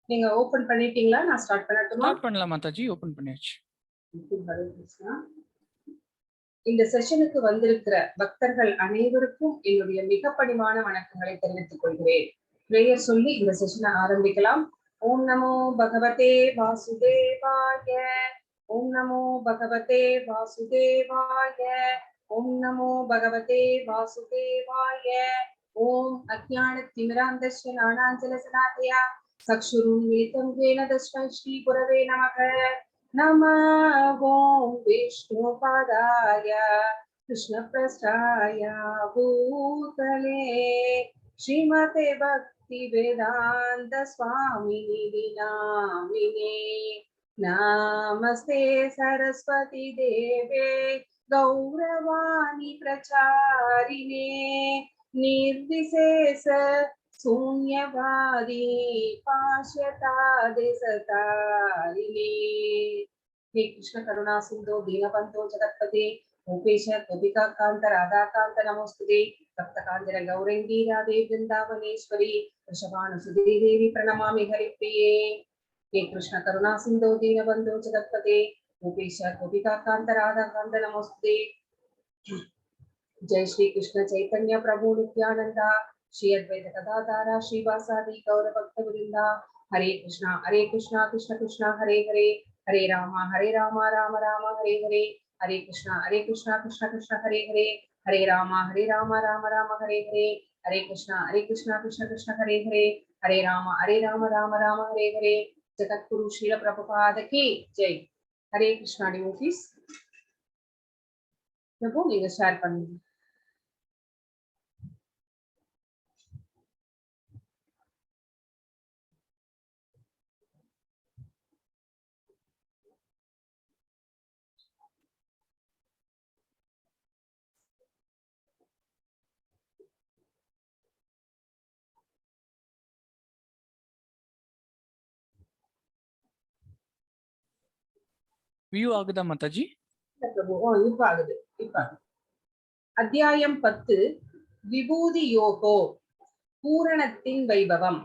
நீங்க ஓபன் பண்ணிட்டீங்களா? நான் ஸ்டார்ட் பண்ணட்டுமா? ஸ்டார்ட் பண்ணலாம் மாதாஜி, ஓபன் பண்ணியாச்சு. ஹரே கிருஷ்ணா. இந்த செஷனுக்கு வந்திருக்கிற பக்தர்கள் அனைவருக்கும் என்னுடைய மிக பணிவான வணக்கங்களை தெரிவித்துக் கொள்கிறேன். பிரேயர் சொல்லி இந்த செஷனை ஆரம்பிக்கலாம். ஓம் நமோ பகவதே வாசுதேவாய. ஓம் நமோ பகவதே வாசுதேவாய. ஓம் நமோ பகவதே வாசுதேவாய. ஓம் அஜ்ஞான திமிராந்தஸ்ய ஞானாஞ்சலசலாக்கயா சக்ஷுருன்மிலிதம் येन तस्मै श्री गुरवे नमः. नमः ओं विष्णुपदाय कृष्णप्रस्थाय भूतले श्रीमते भक्ति वेदांत स्वामिनि नामिने. नमस्ते सरस्वती देवे गौरवाणी प्रचारिणे निर्विशेष शून्यवादी पाश्यतादे सतारिणे. हे कृष्ण करुणा सिंधो दीनबंधो जगत्पते गोपेश गोपिका कांत राधा कांत नमोस्तुते. सप्त कांजन गौरंगी राधे वृंदावनेश्वरी वृषभानुसुते देवी प्रणमामि हरिप्रिये. हे कृष्ण करुणा सिंधो दीनबंधो जगत्पते गोपेश गोपिका कांत राधा कांत नमोस्तुते. जय श्री कृष्ण चैतन्य प्रभु नित्यानंदा श्री अद्वैत गदाधारा श्रीवासादि गौर भक्त वृंदा. हरे कृष्णा कृष्ण कृष्ण हरे हरे हरे राम राम राम हरे हरे. हरे कृष्णा कृष्ण कृष्ण हरे हरे हरे राम राम राम हरे हरे. हरे कृष्णा कृष्ण कृष्ण हरे हरे हरे राम राम हरे हरे. जगद्गुरु श्रील प्रभुपाद की जय. हरे कृष्णा डिवोटीज. प्रभु நீங்க ஷேர் பண்ணுங்க. வியூ ஆகுதா மாதாஜி? பிரபு இப்ப ஆகுது. இப்ப அத்தியாயம் 10 விபூதி யோகோ பூரணத்தின் வைபவம்.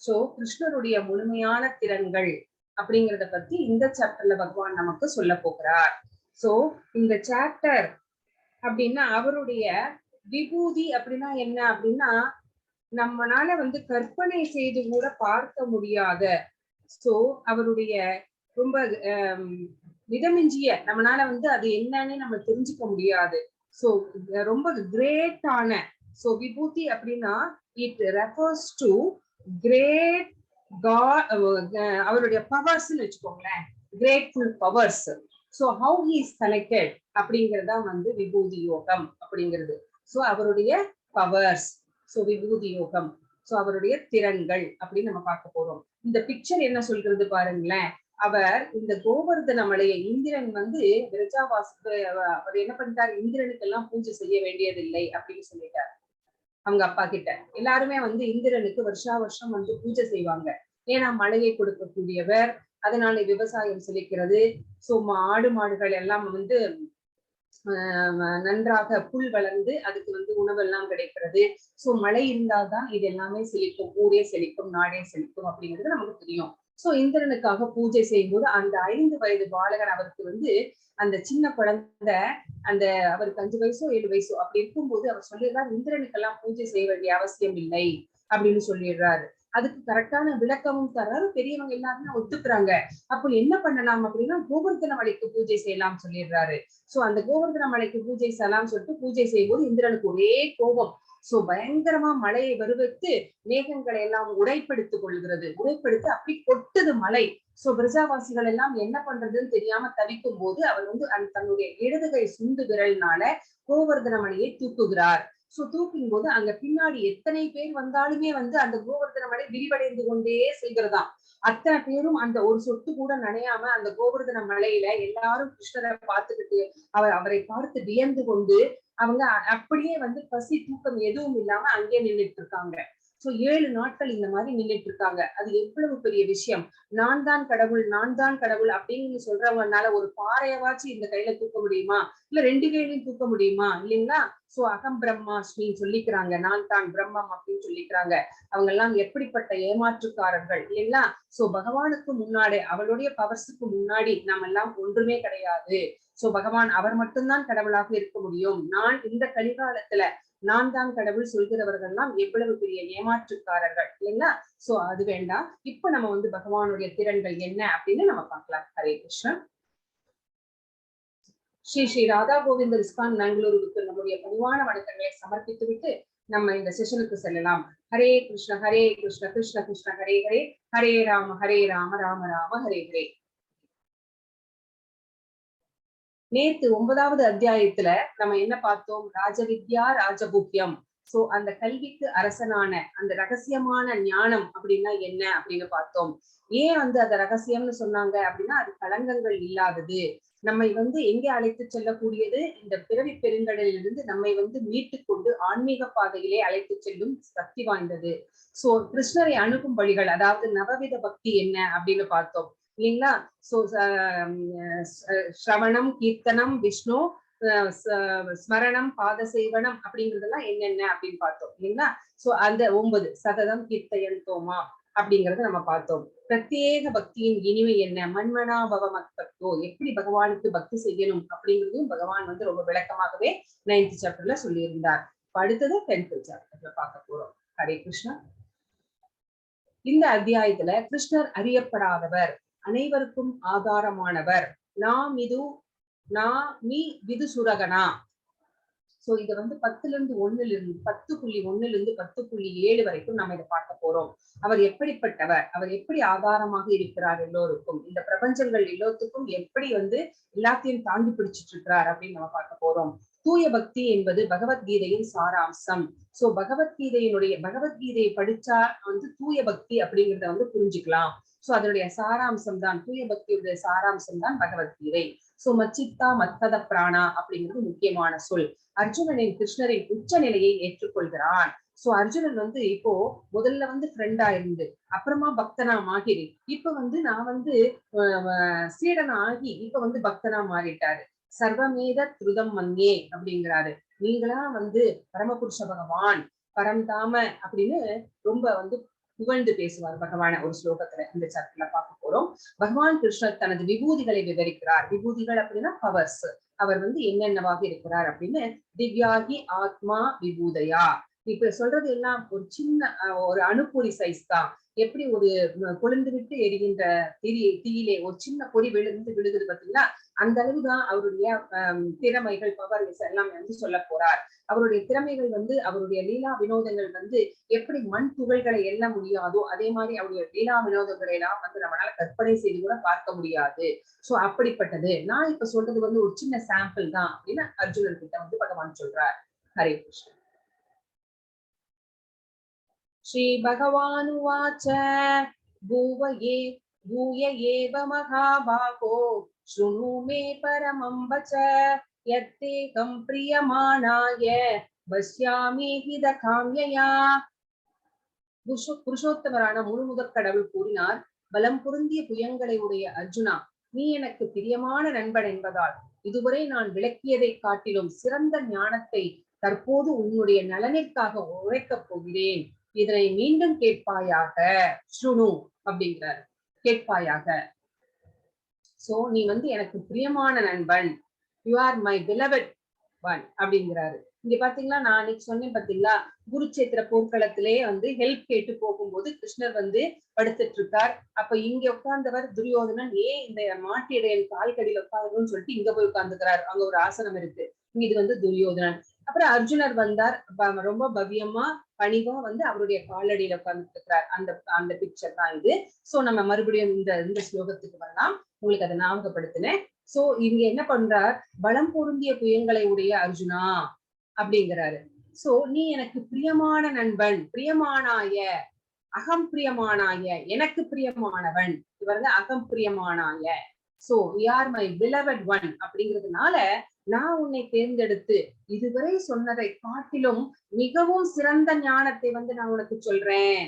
சோ கிருஷ்ணருடைய முழுமையான திறன்கள் அப்படிங்கறத பத்தி இந்த சாப்டர்ல பகவான் நமக்கு சொல்ல போகிறார். சோ இந்த சாப்டர் அப்படின்னா அவருடைய விபூதி அப்படின்னா என்ன அப்படின்னா நம்மனால கற்பனை செய்து கூட பார்க்க முடியாத, சோ அவருடைய ரொம்ப மிதமிஞ்சிய நம்மனால அது என்னன்னு நம்ம தெரிஞ்சுக்க முடியாது. சோ ரொம்ப கிரேட்டான, சோ விபூதி அப்படின்னா it refers to great God, அவருடைய பவர்ஸ்ன்னு வச்சுக்கோங்களேன், grateful powers. So how he is connected அப்படிங்கறதா விபூதி யோகம் அப்படிங்கிறது. சோ அவருடைய பவர்ஸ், சோ விபூதி யோகம், சோ அவருடைய திறன்கள் அப்படின்னு நம்ம பார்க்க போறோம். இந்த பிக்சர் என்ன சொல்றது பாருங்களேன். அவர் இந்த கோவர்தன மலையை இந்திரன் விரஜாவாசுக்கு அவர் என்ன பண்ணிட்டார், இந்திரனுக்கு எல்லாம் பூஜை செய்ய வேண்டியதில்லை அப்படின்னு சொல்லிட்டார். அவங்க அப்பா கிட்ட எல்லாருமே இந்திரனுக்கு வருஷா வருஷம் பூஜை செய்வாங்க. ஏன்னா மழையை கொடுக்கக்கூடியவர், அதனால விவசாயம் செழிக்கிறது. சோ ஆடு மாடுகள் எல்லாம் நன்றாக புல் வளர்ந்து அதுக்கு உணவெல்லாம் கிடைக்கிறது. சோ மழை இருந்தால்தான் இது எல்லாமே செழிக்கும், ஊரே செழிக்கும், நாடே செழிக்கும் அப்படிங்கிறது நமக்கு தெரியும். சோ இந்திரனுக்காக பூஜை செய்யும் போது அந்த 5 வயது பாலகன் அவருக்கு அந்த சின்ன குழந்தை, அந்த அவருக்கு 5 வயசோ 7 வயசோ அப்படி இருக்கும்போது அவர் சொல்லிடுறாரு, இந்திரனுக்கெல்லாம் பூஜை செய்ய வேண்டிய அவசியம் இல்லை அப்படின்னு சொல்லிடுறாரு. அதுக்கு கரெக்டான விளக்கமும் தர்றாரு. பெரியவங்க எல்லாருமே ஒத்துக்குறாங்க. அப்போ என்ன பண்ணலாம் அப்படின்னா கோவர்தன மலைக்கு பூஜை செய்யலாம் சொல்லிடுறாரு. சோ அந்த கோவர்தன மலைக்கு பூஜை செய்யலாம் சொல்லிட்டு பூஜை செய்யும் போது இந்திரனுக்கு ஒரே கோபம். சோ பயங்கரமா மழையை வருவித்து மேகங்களை எல்லாம் உடைப்படுத்திக் கொள்கிறது. உடைப்படுத்தி அப்படி கொட்டுது மழை. சோ பிரஜாவாசிகள் எல்லாம் என்ன பண்றதுன்னு தெரியாம தவிக்கும் போது அவர் தன்னுடைய இடதுகை சுண்டு விரல்னால கோவர்தன மலையை தூக்குகிறார். சோ தூக்கும் போது அங்க பின்னாடி எத்தனை பேர் வந்தாலுமே அந்த கோவர்தன மலை விரிவடைந்து கொண்டே செல்கிறதாம். அத்தனை பேரும் அந்த ஒரு சொட்டு கூட நனையாம அந்த கோவர்தன மலையில எல்லாரும் கிருஷ்ணரை பார்த்துக்கிட்டு அவரை பார்த்து வியந்து கொண்டு அவங்க அப்படியே பசி தூக்கம் எதுவும் இல்லாம அங்கே நின்றுட்டு இருக்காங்க. சோ 7 நாட்கள் இந்த மாதிரி நின்றுட்டு இருக்காங்க. அது எவ்வளவு பெரிய விஷயம். நான் தான் கடவுள், நான் தான் கடவுள் அப்படின்னு சொல்றவங்கனால ஒரு பாறையவாச்சு இந்த கையில தூக்க முடியுமா? இல்ல 2 கையிலையும் தூக்க முடியுமா? இல்லைங்களா? சோ அகம் பிரம்மாஸ்மின்னு சொல்லிக்கிறாங்க. நான் தான் பிரம்மம் அப்படின்னு சொல்லிக்கிறாங்க. அவங்க எல்லாம் எப்படிப்பட்ட ஏமாற்றுக்காரர்கள் இல்லைங்களா? சோ பகவானுக்கு முன்னாடி அவளுடைய பவர்ஸுக்கு முன்னாடி நாம் எல்லாம் ஒன்றுமே கிடையாது. சோ பகவான் அவர் மட்டும்தான் கடவுளாக இருக்க முடியும். நான் இந்த கலிகாலத்துல நான் தான் கடவுள் சொல்கிறவர்கள் எல்லாம் எவ்வளவு பெரிய ஏமாற்றுக்காரர்கள் இல்லைங்களா? சோ அது வேண்டாம். இப்ப நம்ம வந்து பகவானுடைய திறன்கள் என்ன அப்படின்னு நம்ம பார்க்கலாம். ஹரே கிருஷ்ணா. ஸ்ரீ ஸ்ரீ ராதா கோவிந்தர் இஸ்கான் பெங்களூருக்கு நம்முடைய பணிவான வணக்கங்களை சமர்ப்பித்து விட்டு நம்ம இந்த செஷனுக்கு செல்லலாம். ஹரே கிருஷ்ண கிருஷ்ண கிருஷ்ண ஹரே ஹரே, ஹரே ராம ராம ராம ஹரே ஹரே. நேத்து 9வது அத்தியாயத்துல நம்ம என்ன பார்த்தோம்? ராஜவித்யா ராஜபுக்கியம். சோ அந்த கல்விக்கு அரசனான அந்த ரகசியமான ஞானம் அப்படின்னா என்ன அப்படின்னு பார்த்தோம். ஏன் வந்து அந்த ரகசியம்னு சொன்னாங்க அப்படின்னா, அது களங்கங்கள் இல்லாதது. நம்மை வந்து எங்கே அழைத்து செல்லக்கூடியது? இந்த பிறவி பெருங்கடலிலிருந்து நம்மை வந்து மீட்டு கொண்டு ஆன்மீக பாதையிலே அழைத்து செல்லும் சக்தி வாய்ந்தது. சோ கிருஷ்ணரை அணுகும் வழிகள், அதாவது நவவித பக்தி என்ன அப்படின்னு பார்த்தோம் இல்லைங்களா? சோ ஸ்ரவணம், கீர்த்தனம், விஷ்ணு ஸ்மரணம், பாத சேவனம் அப்படிங்கறதெல்லாம் என்னென்ன அப்படின்னு பார்த்தோம் இல்லைங்களா? சோ அந்த 9 சததம் கீர்த்தயன் தோமா அப்படிங்கறத நம்ம பார்த்தோம். பிரத்யேக பக்தியின் இனிமை என்ன? மன்மனாபவ மத்பக்தோ, எப்படி பகவானுக்கு பக்தி செய்யணும் அப்படிங்கிறதும் பகவான் வந்து ரொம்ப விளக்கமாகவே 9th சாப்டர்ல சொல்லியிருந்தார். அடுத்தது 10th சாப்டர்ல பார்க்க போறோம். ஹரே கிருஷ்ணா. இந்த அத்தியாயத்துல கிருஷ்ணர் அறியப்படாதவர், அனைவருக்கும் ஆதாரமானவர், மீ விது சுரகனா. சோ இத வந்து 10.1 10.7 வரைக்கும் நம்ம இதை பார்க்க போறோம். அவர் எப்படிப்பட்டவர், அவர் எப்படி ஆதாரமாக இருக்கிறார் எல்லோருக்கும், இந்த பிரபஞ்சங்கள் எல்லாத்துக்கும் எப்படி வந்து எல்லாத்தையும் தாண்டி பிடிச்சிட்டு இருக்கிறார் அப்படின்னு நம்ம பார்க்க போறோம். தூய பக்தி என்பது பகவத்கீதையின் சாராம்சம். சோ பகவத்கீதையை படிச்சா வந்து தூய பக்தி அப்படிங்கிறத வந்து புரிஞ்சுக்கலாம். சோ அதனுடைய சாராம்சம் தான், தூய பக்தியுடைய சாராம்சம் தான் பகவத்கீதை. சோ மச்சித்தா மத்தத பிராணா அப்படிங்கிறது முக்கியமான சொல். அர்ஜுனனின் கிருஷ்ணரின் உச்ச நிலையை ஏற்றுக்கொள்கிறான். சோ அர்ஜுனன் வந்து இப்போ முதல்ல வந்து ஃப்ரெண்டா இருந்து அப்புறமா பக்தனா மாகிறி, இப்ப வந்து நான் வந்து சீடனா ஆகி இப்ப வந்து பக்தனா மாறிட்டாரு. சர்வமேத திருதம் மன்யே அப்படிங்கிறாரு. நீங்களா வந்து பரமபுருஷ பகவான் பரந்தாம அப்படின்னு ரொம்ப வந்து புகழ்ந்து பேசுவார் பகவான ஒரு ஸ்லோகத்துல இந்த சாப்டர்ல பார்க்க போறோம். பகவான் கிருஷ்ணர் தனது விபூதிகளை விவரிக்கிறார். விபூதிகள் அப்படின்னா பவர்ஸ். அவர் வந்து என்னென்னவாக இருக்கிறார் அப்படின்னு, திவ்யாகி ஆத்மா விபூதையா. இப்ப சொல்றது எல்லாம் ஒரு சின்ன ஒரு அணுப்பொறி சைஸ் தான். எப்படி ஒரு கொழுந்து விட்டு எரிகின்ற தீயிலே ஒரு சின்ன பொறி விழுகுது பாத்தீங்களா? அந்த அளவுதான் அவருடைய திறமைகள், பவர் எல்லாம் வந்து சொல்ல போறார். அவருடைய திறமைகள் வந்து அவருடைய லீலா வினோதங்கள் வந்து எப்படி மண் துகள்களை எண்ண முடியாதோ அதே மாதிரி அவருடைய லீலா வினோதங்களை எல்லாம் வந்து நம்மளால கற்பனை செய்து கூட பார்க்க முடியாது. சோ அப்படிப்பட்டது. நான் இப்ப சொல்றது வந்து ஒரு சின்ன சாம்பிள் தான் அப்படின்னு அர்ஜுனன் கிட்ட வந்து பகவான் சொல்றார். ஹரே கிருஷ்ணன். ஸ்ரீ பகவானுவாச்ச பூய ஏவ மகாபாகோ ஸ்ருணு மே பரமம் வச யத்தேகம் பிரியமானாய வஸ்யாமி ஹித காம்யயா. புருஷோத்தமரான முழுமுதற் கடவுள் கூறினார், பலம் பொருந்திய புயங்களை உடைய அர்ஜுனா, நீ எனக்கு பிரியமான நண்பன் என்பதால் இதுவரை நான் விளக்கியதை காட்டிலும் சிறந்த ஞானத்தை தற்போது உன்னுடைய நலனிற்காக உரைக்கப் போகிறேன். இதனை மீண்டும் கேட்பாயாக. ஸ்ருணு அப்படிங்கிறார், கேட்பாயாக. சோ நீ வந்து எனக்கு பிரியமான நண்பன், you are my beloved one அப்படிங்கிறாரு. இங்க பாத்தீங்களா, நான் அன்னைக்கு சொன்னேன் பாத்தீங்களா, குருச்சேத்திர போர்க்களத்திலே வந்து ஹெல்ப் கேட்டு போகும்போது கிருஷ்ணர் வந்து படுத்துட்டு இருக்கார். அப்ப இங்க உட்கார்ந்தவர் துரியோதனன் ஏன் இந்த மாட்டிடையன் கால்கடியில உட்கார்ந்துன்னு சொல்லிட்டு இங்க போய் உட்கார்ந்துக்கிறார். அங்க ஒரு ஆசனம் இருக்கு. இது வந்து துரியோதனன். அப்புறம் அர்ஜுனர் வந்தார், ரொம்ப பவ்யமா பணிவா வந்து அவருடைய காலடியில உட்கார்ந்துட்டு இருக்கிறார். அந்த பிக்சர் தான் இது. சோ நம்ம மறுபடியும் இந்த ஸ்லோகத்துக்கு வரலாம். உங்களுக்கு அதை ஞாபகப்படுத்தினேன். சோ இங்க என்ன பண்றார், பலம் பொருந்திய புயங்களை உடைய அர்ஜுனா அப்படிங்கிறாரு. சோ நீ எனக்கு பிரியமான நண்பன், பிரியமானாய, அகம் பிரியமானாய, எனக்கு பிரியமானவன். இவர் அகம் பிரியமானாய. So you are my beloved one அப்படிங்கிறதுனால நான் உன்னை தேர்ந்தெடுத்து இதுவரை சொன்னதை காட்டிலும் மிகவும் சிறந்த ஞானத்தை வந்து நான் உனக்கு சொல்றேன்.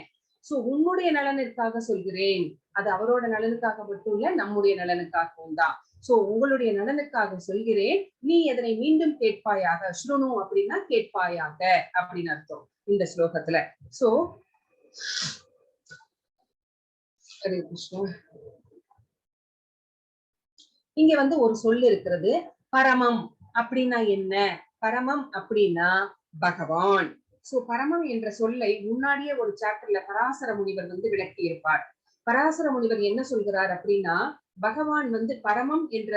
சோ உன்னுடைய நலனுக்காக சொல்கிறேன். அது அவரோட நலனுக்காக மட்டும் இல்ல, நம்முடைய நலனுக்காகவும் தான். சோ உங்களுடைய நலனுக்காக சொல்கிறேன், நீ எதனை மீண்டும் கேட்பாயாக. ஸ்ருணு அப்படின்னா கேட்பாயாக அப்படின்னு அர்த்தம் இந்த ஸ்லோகத்துல. சோ ஹரே கிருஷ்ணா. இங்க வந்து ஒரு சொல் இருக்கிறது, பரமம் அப்படின்னா என்ன? பரமம் அப்படின்னா பகவான். சோ பரமம் என்ற சொல்லை முன்னாடியே ஒரு சாப்டர்ல பராசர முனிவர் வந்து விளக்கி இருப்பார். பராசர முனிவர் என்ன சொல்கிறார் அப்படின்னா, பகவான் வந்து பரமம் என்ற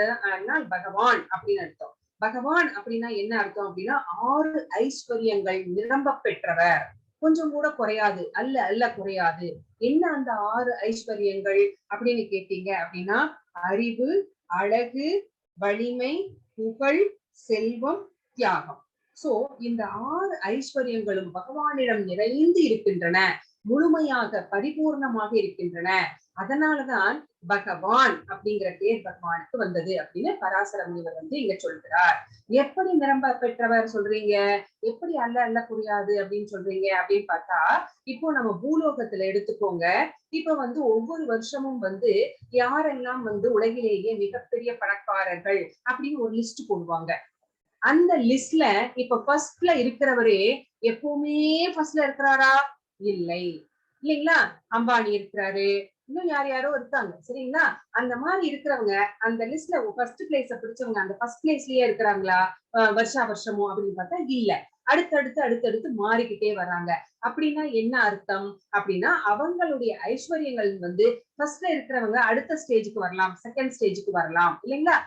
பகவான் அப்படின்னு அர்த்தம். பகவான் அப்படின்னா என்ன அர்த்தம் அப்படின்னா 6 ஐஸ்வர்யங்கள் நிரம்ப பெற்றவர், கொஞ்சம் கூட குறையாது, அல்ல அல்ல குறையாது. என்ன அந்த 6 ஐஸ்வர்யங்கள் அப்படின்னு கேட்டீங்க அப்படின்னா, அறிவு, அழகு, வலிமை, புகழ், செல்வம், தியாகம். சோ இந்த 6 ஐஸ்வர்யங்களும் பகவானிடம் நிறைந்து இருக்கின்றன, முழுமையாக பரிபூர்ணமாக இருக்கின்றன. அதனாலதான் பகவான் அப்படிங்கிற பேர் பகவானுக்கு வந்தது அப்படின்னு பராசர முனிவர் வந்து இங்க சொல்கிறார். எப்படி நிரம்ப பெற்றவர் சொல்றீங்க, எப்படி அல்ல அல்ல புரியாது அப்படின்னு சொல்றீங்க அப்படின்னு பார்த்தா, இப்போ நம்ம பூலோகத்துல எடுத்துக்கோங்க. இப்ப வந்து ஒவ்வொரு வருஷமும் வந்து யாரெல்லாம் வந்து உலகிலேயே மிகப்பெரிய பணக்காரர்கள் அப்படின்னு ஒரு லிஸ்ட் போடுவாங்க. அந்த லிஸ்ட்ல இப்ப ஃபர்ஸ்ட்ல இருக்கிறவரே எப்பவுமே ஃபர்ஸ்ட்ல இருக்கிறாரா? இல்லை, இல்லைங்களா? அம்பானி இருக்கிறாரு, இன்னும் யார் யாரோ இருக்காங்க, சரிங்களா? அந்த மாதிரி இருக்கிறவங்க அந்த லிஸ்ட்ல ஃபர்ஸ்ட் பிளேஸ பிடிச்சவங்க அந்த ஃபர்ஸ்ட் பிளேஸ்லயே இருக்கிறாங்களா வருஷா வருஷமும் அப்படின்னு பார்த்தா இல்ல. அடுத்தடுத்து அடுத்தடுத்து மாறிக்கிட்டே வராங்க. அப்படின்னா என்ன அர்த்தம் அப்படின்னா, அவங்களுடைய ஐஸ்வர்யங்கள் வந்து ஃபர்ஸ்ட்ல இருக்கிறவங்க அடுத்த ஸ்டேஜுக்கு வரலாம், செகண்ட் ஸ்டேஜுக்கு வரலாம், இல்லைங்களா?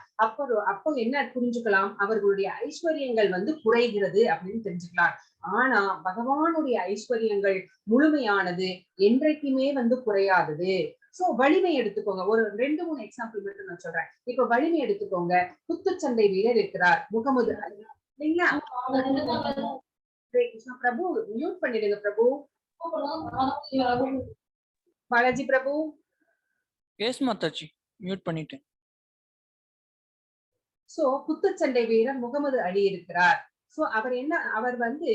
அப்போ என்ன புரிஞ்சுக்கலாம், அவர்களுடைய ஐஸ்வர்யங்கள் வந்து குறைகிறது அப்படின்னு தெரிஞ்சுக்கலாம். ஆனா பகவானுடைய ஐஸ்வர்யங்கள் முழுமையானது, என்றைக்குமே வந்து குறையாதது. சோ வலிமை எடுத்துக்கோங்க, ஒரு 2-3 எக்ஸாம்பிள் மட்டும் நான் சொல்றேன். இப்ப வலிமை எடுத்துக்கோங்க. குத்துச்சண்டை வீரர் இருக்கிறார் முகமது அலி, இல்லைங்களா? கிருஷ்ணா பிரபு மியூட் பண்ணிடுங்க பிரபு. பாலாஜி பிரபு. எஸ் மாதாஜி, மியூட் பண்ணிட்டேன். சோ குத்துச்சண்டை வீரர் முகமது அலி இருக்கிறார். சோ அவர் வந்து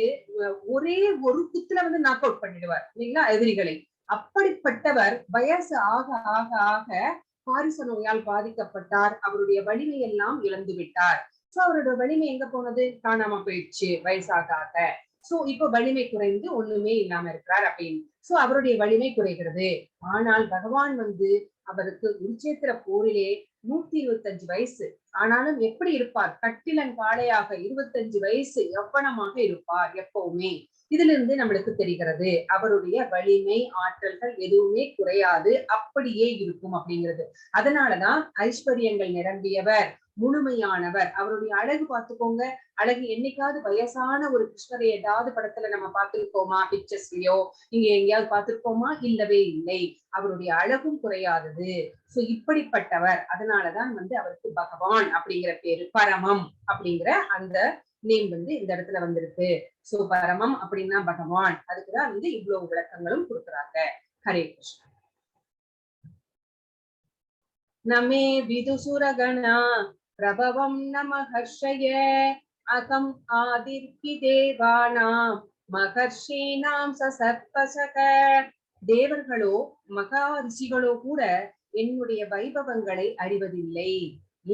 ஒரே ஒரு குத்துல வந்து நாக் அவுட் பண்ணிடுவார், இல்லைங்களா, எதிரிகளை. அப்படிப்பட்டவர் வயசு ஆக ஆக ஆக பாரிச நோயால் பாதிக்கப்பட்டார். அவருடைய வலிமை எல்லாம் இழந்து விட்டார். சோ அவருடைய வலிமை எங்க போனது? காணாம போயிடுச்சு வயசாக ஆக. சோ இப்ப வலிமை குறைந்து ஒண்ணுமே இல்லாம இருக்கிறார் அப்படின்னு. சோ அவருடைய வலிமை குறைகிறது. ஆனால் பகவான் வந்து அவருக்கு குருச்சேத்திர போரிலே 125 வயசு. ஆனாலும் எப்படி இருப்பார்? கட்டிலங்காளையாக 25 வயசு யவ்வனமாக இருப்பார் எப்பவுமே. இதுல இருந்து நம்மளுக்கு தெரிகிறது அவருடைய வலிமை, ஆற்றல்கள் எதுவுமே குறையாது, அப்படியே இருக்கும் அப்படிங்கிறது. அதனாலதான் ஐஸ்வர்யங்கள் நிரம்பியவர், முழுமையானவர். அவருடைய அழகு பார்த்துக்கோங்க. அழகு என்னைக்காவது வயசான ஒரு கிருஷ்ணரை ஏதாவது படத்துல நம்ம பார்த்திருக்கோமா? பிக்சர்ஸ்லயோ இங்க எங்கேயாவது பார்த்திருக்கோமா? இல்லவே இல்லை. அவருடைய அழகும் குறையாதது. சோ இப்படிப்பட்டவர். அதனாலதான் வந்து அவருக்கு பகவான் அப்படிங்கிற பேரு, பரமம் அப்படிங்கிற அந்த நேம் வந்து இந்த இடத்துல வந்திருக்கு. சோ பரமம் அப்படின்னா பகவான். அதுக்குதான் வந்து இவ்வளவு விளக்கங்களும் கொடுக்குறாங்க. ஹரே கிருஷ்ணா. நமே விதுசுரகணா பிரபவம் நமஹர்ஷய அகம் ஆதிர்கி தேவானாம் மகர்ஷீனாம் சசர்பசக. தேவர்களோ மகா ரிஷிகளோ கூட என்னுடைய வைபவங்களை அறிவதில்லை.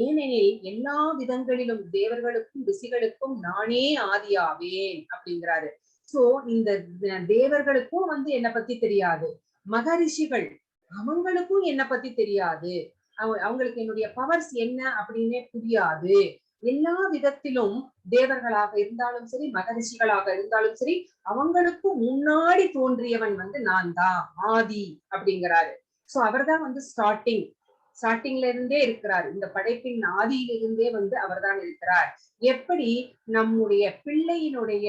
ஏனெனில் எல்லா விதங்களிலும் தேவர்களுக்கும் ரிஷிகளுக்கும் நானே ஆதியாவேன் அப்படிங்கிறாரு. சோ இந்த தேவர்களுக்கும் வந்து என்னை பத்தி தெரியாது, மகரிஷிகள் அவங்களுக்கும் என்னை பத்தி தெரியாது, அவங்களுக்கு என்னுடைய பவர்ஸ் என்ன அப்படின்னே புரியாது. எல்லா விதத்திலும் தேவர்களாக இருந்தாலும் சரி, மகரிஷிகளாக இருந்தாலும் சரி, அவங்களுக்கும் முன்னாடி தோன்றியவன் வந்து நான் தான், ஆதி அப்படிங்கிறாரு. சோ அவர்தான் வந்து ஸ்டார்டிங்ல இருந்தே இருக்கிறார். இந்த படைப்பின் ஆதியிலிருந்தே வந்து அவர்தான் இருக்கிறார். எப்படி நம்முடைய பிள்ளையினுடைய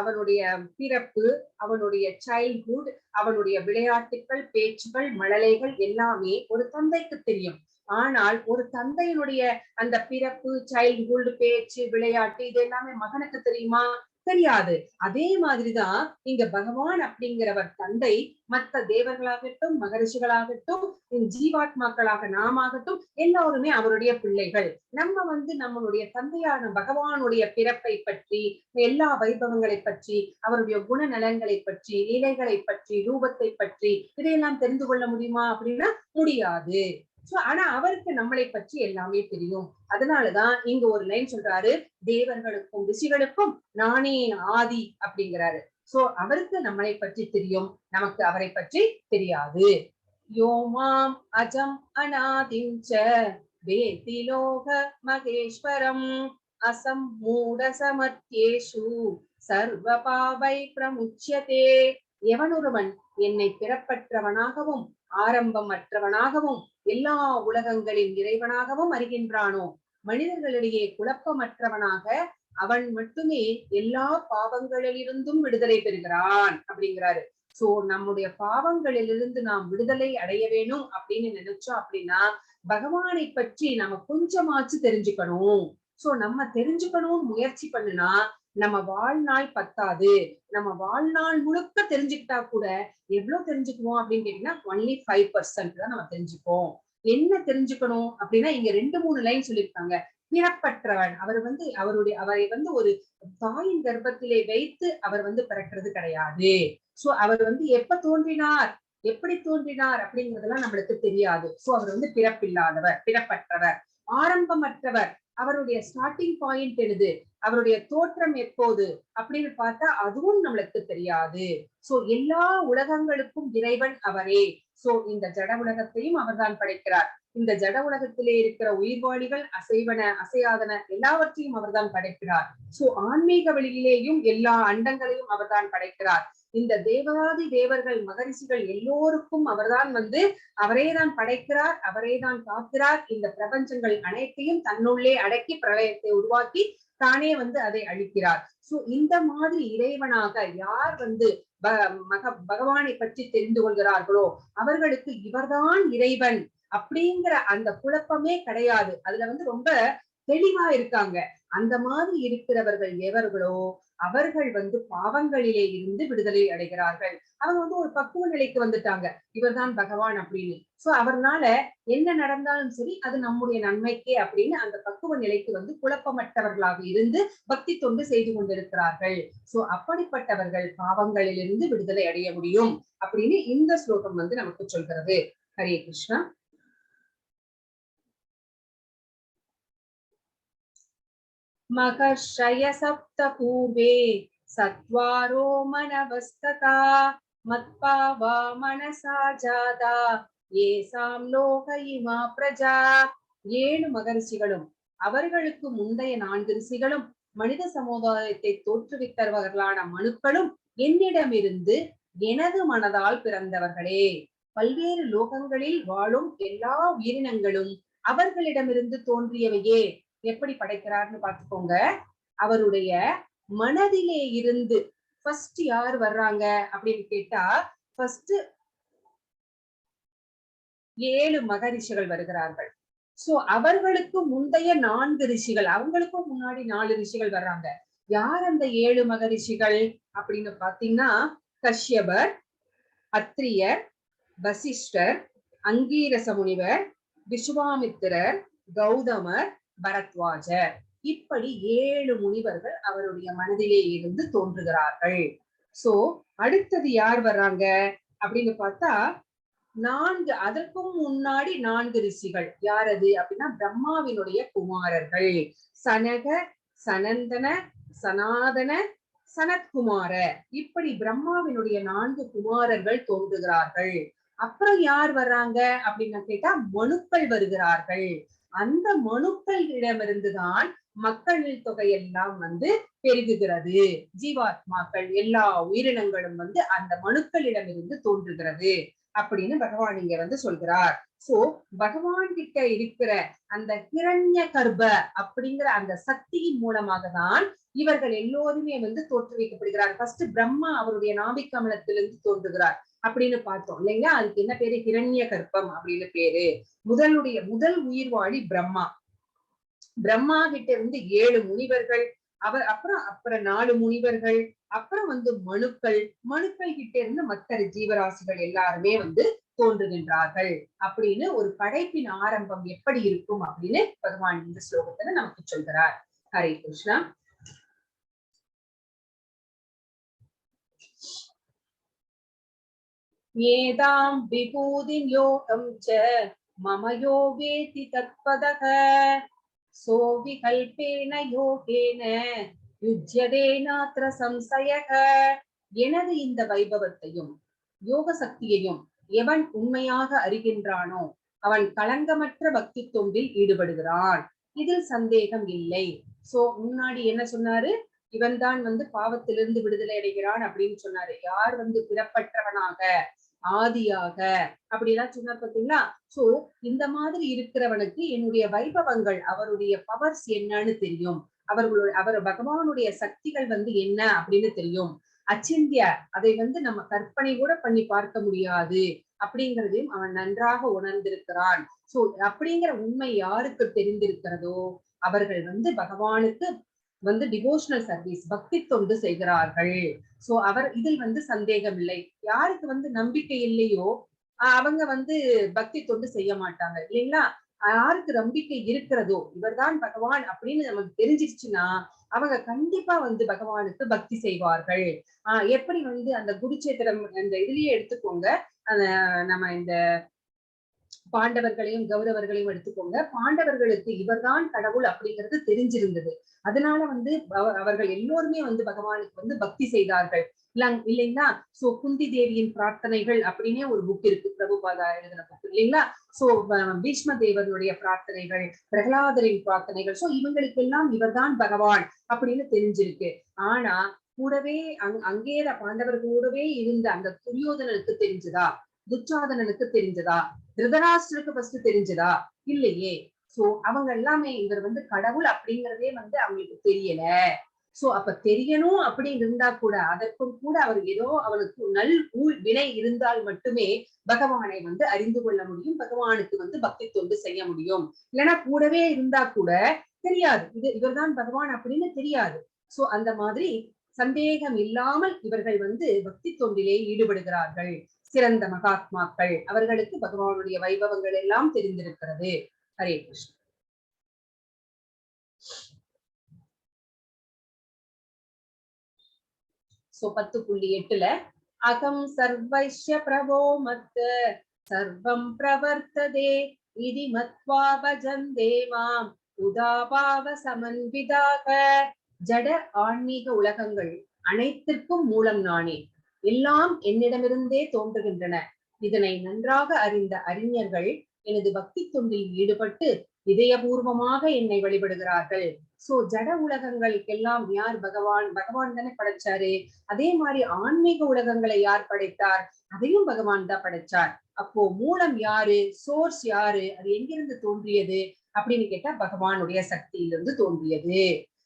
அவனுடைய பிறப்பு, அவனுடைய சைல்ட்ஹுட், அவனுடைய விளையாட்டுகள், பேச்சுகள், மழலைகள் எல்லாமே ஒரு தந்தைக்கு தெரியும். ஆனால் ஒரு தந்தையினுடைய அந்த பிறப்பு, சைல்ட்ஹுட், பேச்சு, விளையாட்டு இது எல்லாமே மகனுக்கு தெரியுமா? தெரியாது. அதே மாதிரிதான் இங்க பகவான் அப்படிங்கிறவர் தந்தை, மற்ற தேவர்களாகட்டும், மகரிஷிகளாகட்டும், ஜீவாத்மாக்களாக நாமாகட்டும், எல்லோருமே அவருடைய பிள்ளைகள். நம்ம நம்மளுடைய தந்தையான பகவானுடைய பிறப்பை பற்றி, எல்லா வைபவங்களை பற்றி, அவருடைய குணநலன்களை பற்றி, லீலைகளை பற்றி, ரூபத்தை பற்றி இதையெல்லாம் தெரிந்து கொள்ள முடியுமா அப்படின்னா முடியாது. ஆனா அவருக்கு நம்மளை பற்றி எல்லாமே தெரியும். அதனாலதான் இங்க ஒரு லைன் சொல்றாரு, தேவர்களுக்கும் ரிஷிகளுக்கும் நானே ஆதி அப்படிங்கிறாரு. சோ அவருக்கு நம்மளை பற்றி தெரியும், நமக்கு அவரை பற்றி தெரியாது. யோமாம் அஜம் அநாதிஞ்ச வேதி லோக மகேஸ்வரம் அசம் மூட சமத்யேஷு சர்வ பாவை பிரமுச்சியதே. எவனொருவன் என்னை பிறப்பற்றவனாகவும் ஆரம்பமற்றவனாகவும் எல்லா உலகங்களின் இறைவனாகவும் அறிகின்றானோ, மனிதர்களிடையே குழப்பமற்றவனாக அவன் மட்டுமே எல்லா பாவங்களிலிருந்தும் விடுதலை பெறுகிறான் அப்படிங்கிறாரு. சோ நம்முடைய பாவங்களிலிருந்து நாம் விடுதலை அடைய வேணும் அப்படின்னு நினைச்சோம் அப்படின்னா பகவானை பற்றி நம்ம கொஞ்சமாச்சு தெரிஞ்சுக்கணும். சோ நம்ம தெரிஞ்சுக்கணும்னு முயற்சி பண்ணுனா நம்ம வாழ்நாள் பத்தாது. நம்ம வாழ்நாள் முழுக்க தெரிஞ்சுக்கிட்டா கூட எவ்வளவு தெரிஞ்சுக்குவோம் அப்படின்னு கேட்டீங்கன்னா only 5% தான் நம்ம தெரிஞ்சுப்போம். என்ன தெரிஞ்சுக்கணும் அப்படின்னா இங்க 2-3 லைன் சொல்லியிருக்காங்க. பிறப்பற்றவன் அவர் அவரை ஒரு தாயின் கர்ப்பத்திலே வைத்து அவர் பிறக்கிறது கிடையாது. சோ அவர் எப்ப தோன்றினார், எப்படி தோன்றினார் அப்படிங்கிறதெல்லாம் நம்மளுக்கு தெரியாது. சோ அவர் பிறப்பில்லாதவர், பிறப்பற்றவர். ஆரம்பமற்றவர், அவருடைய ஸ்டார்டிங் பாயிண்ட் என்னது, அவருடைய தோற்றம் எப்போது அப்படின்னு பார்த்தா அதுவும் நம்மளுக்கு தெரியாது. சோ எல்லா உலகங்களுக்கும் இறைவன் அவரே. சோ இந்த ஜட உலகத்தையும் அவர்தான் படைக்கிறார். இந்த ஜட உலகத்திலே இருக்கிற உயிர்வாளிகள், அசைவன அசையாதன எல்லாவற்றையும் அவர்தான் படைக்கிறார். சோ ஆன்மீக வழியிலேயும் எல்லா அண்டங்களையும் அவர்தான் படைக்கிறார். இந்த தேவாதி தேவர்கள், மகரிஷிகள் எல்லோருக்கும் அவர்தான் அவரேதான் படைக்கிறார், அவரேதான் காக்கிறார். இந்த பிரபஞ்சங்கள் அனைத்தையும் தன்னுள்ளே அடக்கி பிரளயத்தை உருவாக்கி தானே அதை அழிக்கிறார். சோ இந்த மாதிரி இறைவனாக யார் பகவானை பற்றி தெரிந்து கொள்கிறார்களோ அவர்களுக்கு இவர்தான் இறைவன் அப்படிங்கிற அந்த குழப்பமே கிடையாது. அதுல ரொம்ப தெளிவா இருக்காங்க. அந்த மாதிரி இருக்கிறவர்கள் எவர்களோ அவர்கள் பாவங்களிலே இருந்து விடுதலை அடைகிறார்கள். அவங்க ஒரு பக்குவ நிலைக்கு வந்துட்டாங்க, இவர்தான் பகவான் அப்படின்னு. சோ அவர்னால என்ன நடந்தாலும் சரி அது நம்முடைய நன்மைக்கே அப்படின்னு அந்த பக்குவ நிலைக்கு குழப்பமற்றவர்களாக இருந்து பக்தி தொண்டு செய்து கொண்டிருக்கிறார்கள். சோ அப்படிப்பட்டவர்கள் பாவங்களிலிருந்து விடுதலை அடைய முடியும் அப்படின்னு இந்த ஸ்லோகம் நமக்கு சொல்கிறது. ஹரே கிருஷ்ணா. மகர்ஷய சப்த பூர்வே சத்வாரோ மனவஸ்ததா மத்பாவா மனசா ஜாதா ஏசாம் லோக இமா பிரஜா. 7 மகரிஷிகளும் அவர்களுக்கு முந்தைய 4 ரிஷிகளும் மனித சமுதாயத்தை தோற்றுவித்தவர்களான மனுக்களும் என்னிடமிருந்து எனது மனதால் பிறந்தவர்களே. பல்வேறு லோகங்களில் வாழும் எல்லா உயிரினங்களும் அவர்களிடமிருந்து தோன்றியவையே. எப்படி படைக்கிறார்னு பார்த்துக்கோங்க. அவருடைய மனதிலே இருந்து ஃபர்ஸ்ட் யார் வர்றாங்க அப்படின்னு கேட்டா ஃபர்ஸ்ட் 7 மகரிஷிகள் வருகிறார்கள். சோ அவர்களுக்கு முந்தைய 4 ரிஷிகள், அவங்களுக்கும் முன்னாடி 4 ரிஷிகள் வர்றாங்க. யார் அந்த 7 மகரிஷிகள் அப்படின்னு பாத்தீங்கன்னா கஷ்யபர், அத்ரியர், வசிஷ்டர், அங்கீரச முனிவர், விஸ்வாமித்திரர், கௌதமர், பரத்வாஜர். இப்படி 7 முனிவர்கள் அவருடைய மனதிலே இருந்து தோன்றுகிறார்கள். சோ அடுத்தது யார் வர்றாங்க அப்படின்னு பார்த்தா 4 அதற்கும் முன்னாடி 4 ரிஷிகள். யார் அது அப்படின்னா பிரம்மாவினுடைய குமாரர்கள் சனக, சனந்தன, சனாதன, சனத்குமார. இப்படி பிரம்மாவினுடைய 4 குமாரர்கள் தோன்றுகிறார்கள். அப்புறம் யார் வர்றாங்க அப்படின்னு கேட்டா மனுக்கள் வருகிறார்கள். அந்த மனுக்களிடமிருந்துதான் மக்கள் தொகையெல்லாம் பெருகுகிறது. ஜீவாத்மாக்கள் எல்லா உயிரினங்களும் அந்த மனுக்களிடமிருந்து தோன்றுகிறது அப்படின்னு பகவான் இங்க சொல்கிறார். சோ பகவான் கிட்ட இருக்கிற அந்த ஹிரண்ய கர்ப்ப அப்படிங்கிற அந்த சக்தியின் மூலமாக தான் இவர்கள் எல்லோருமே தோற்றுவிக்கப்படுகிறார். ஃபர்ஸ்ட் பிரம்மா அவருடைய நாபிக்கமலத்திலிருந்து தோன்றுகிறார் அப்படின்னு பார்த்தோம் இல்லைங்களா. அதுக்கு என்ன பேரு, ஹிரண்ய கர்ப்பம் அப்படின்னு பேரு. முதல் உயிர்வாழி பிரம்மா. பிரம்மா கிட்ட இருந்து 7 முனிவர்கள், அப்புறம் 4 முனிவர்கள், அப்புறம் வந்து மனுக்கள் கிட்ட இருந்து மற்ற ஜீவராசிகள் எல்லாருமே வந்து தோன்றுகின்றார்கள் அப்படின்னு ஒரு படைப்பின் ஆரம்பம் எப்படி இருக்கும் அப்படின்னு பகவான் இந்த ஸ்லோகத்துல நமக்கு சொல்கிறார். ஹரே கிருஷ்ணா. ஏதாம் விபூதிம் யோகம் ச மம யோ வேதி தத்பதக சோ விகல்பேன யோகேன யுஜ்யதே நாத்ர சம்சயக. எனது இந்த வைபவத்தையும் யோக சக்தியையும் எவன் உண்மையாக அறிகின்றானோ அவன் களங்கமற்ற பக்தி தொண்டில் ஈடுபடுகிறான், இதில் சந்தேகம் இல்லை. சோ முன்னாடி என்ன சொன்னாரு, இவன் தான் வந்து பாவத்திலிருந்து விடுதலை அடைகிறான் அப்படின்னு சொன்னாரு. யார் வந்து பிறப்பற்றவனாக ஆதியாக அப்படிலாம் சொன்னார் பாத்தீங்களா. சோ இந்த மாதிரி இருக்கிறவனுக்கு என்னுடைய வைபவங்கள், அவருடைய பவர்ஸ் என்னன்னு தெரியும், அவர் பகவானுடைய சக்திகள் வந்து என்ன அப்படின்னு தெரியும். அச்சிந்திய, அதை வந்து நம்ம கற்பனை கூட பண்ணி பார்க்க முடியாது அப்படிங்கிறதையும் அவன் நன்றாக உணர்ந்திருக்கிறான். சோ அப்படிங்கிற உண்மை யாருக்கு தெரிந்திருக்கிறதோ அவர்கள் வந்து பகவானுக்கு வந்து டிவோஷனல் சர்வீஸ், பக்தி தொண்டு செய்கிறார்கள். சோ அவர் இதில் வந்து சந்தேகம் இல்லை. யாருக்கு வந்து நம்பிக்கை இல்லையோ அவங்க வந்து பக்தி தொண்டு செய்ய மாட்டாங்க இல்லைங்களா. யாருக்கு நம்பிக்கை இருக்கிறதோ இவர்தான் பகவான் அப்படின்னு நமக்கு தெரிஞ்சிருச்சுன்னா அவங்க கண்டிப்பா வந்து பகவானுக்கு பக்தி செய்வார்கள். எப்படி வந்து அந்த குருச்சேத்திரம் அந்த இதுலயே எடுத்துக்கோங்க, நம்ம இந்த பாண்டவர்களையும் கௌரவர்களையும் எடுத்துக்கோங்க. பாண்டவர்களுக்கு இவர்தான் கடவுள் அப்படிங்கிறது தெரிஞ்சிருந்தது. அதனால வந்து அவர்கள் எல்லோருமே வந்து பகவானுக்கு வந்து பக்தி செய்தார்கள் இல்லைங்களா. சோ குந்தி தேவியின் பிரார்த்தனைகள் அப்படின்னே ஒரு புக் இருக்கு, பிரபுபாதா எழுதின புக் இல்லைங்களா. சோ பீஷ்ம தேவனுடைய பிரார்த்தனைகள், பிரகலாதரின் பிரார்த்தனைகள், சோ இவங்களுக்கு எல்லாம் இவர்தான் பகவான் அப்படின்னு தெரிஞ்சிருக்கு. ஆனா கூடவே அங்கே பாண்டவர்களோடவே இருந்த அந்த துரியோதனனுக்கு தெரிஞ்சதா, துச்சாதனனுக்கு தெரிஞ்சதா, திருதராஷ்டிரனுக்கு ஃபர்ஸ்ட் தெரிஞ்சதா, இல்லையே. சோ அவங்க எல்லாமே இவர் வந்து கடவுள் அப்படிங்கிறதே வந்து அவங்களுக்கு தெரியல. சோ அப்ப தெரியணும் அப்படின்னு இருந்தா கூட அதற்கும் கூட அவர் ஏதோ அவனுக்கு வினை இருந்தால் மட்டுமே பகவானை வந்து அறிந்து கொள்ள முடியும், பகவானுக்கு வந்து பக்தி தொண்டு செய்ய முடியும். இல்லைன்னா கூடவே இருந்தா கூட தெரியாது, இவர்தான் பகவான் அப்படின்னு தெரியாது. சோ அந்த மாதிரி சந்தேகம் இல்லாமல் இவர்கள் வந்து பக்தி தொண்டிலே ஈடுபடுகிறார்கள். சிறந்த மகாத்மாக்கள், அவர்களுக்கு பகவானுடைய வைபவங்கள் எல்லாம் தெரிந்திருக்கிறது. ஹரே கிருஷ்ணா. சோ 10.8 அகம் சர்வைஷ்ய பிரபோ மத் சர்வம் பிரவர்த்ததே இதி மத்வா பஜந்தே மாம் உதாபாவ சமன்விதாக. ஜட ஆன்மீக உலகங்கள் அனைத்திற்கும் மூலம் நானே, எல்லாம் என்னிடமிருந்தே தோன்றுகின்றன. இதனை நன்றாக அறிந்த அறிஞர்கள் எனது பக்தி தொண்டில் ஈடுபட்டு இதயபூர்வமாக என்னை வழிபடுகிறார்கள். சோ ஜட உலகங்களுக்கெல்லாம் யார் பகவான், பகவான் தானே படைச்சாரு. அதே மாதிரி ஆன்மீக உலகங்களை யார் படைத்தார், அதையும் பகவான் தான் படைச்சார். அப்போ மூலம் யாரு, சோர்ஸ் யாரு, அது எங்கிருந்து தோன்றியது அப்படின்னு கேட்டா பகவானுடைய சக்தியிலிருந்து தோன்றியது.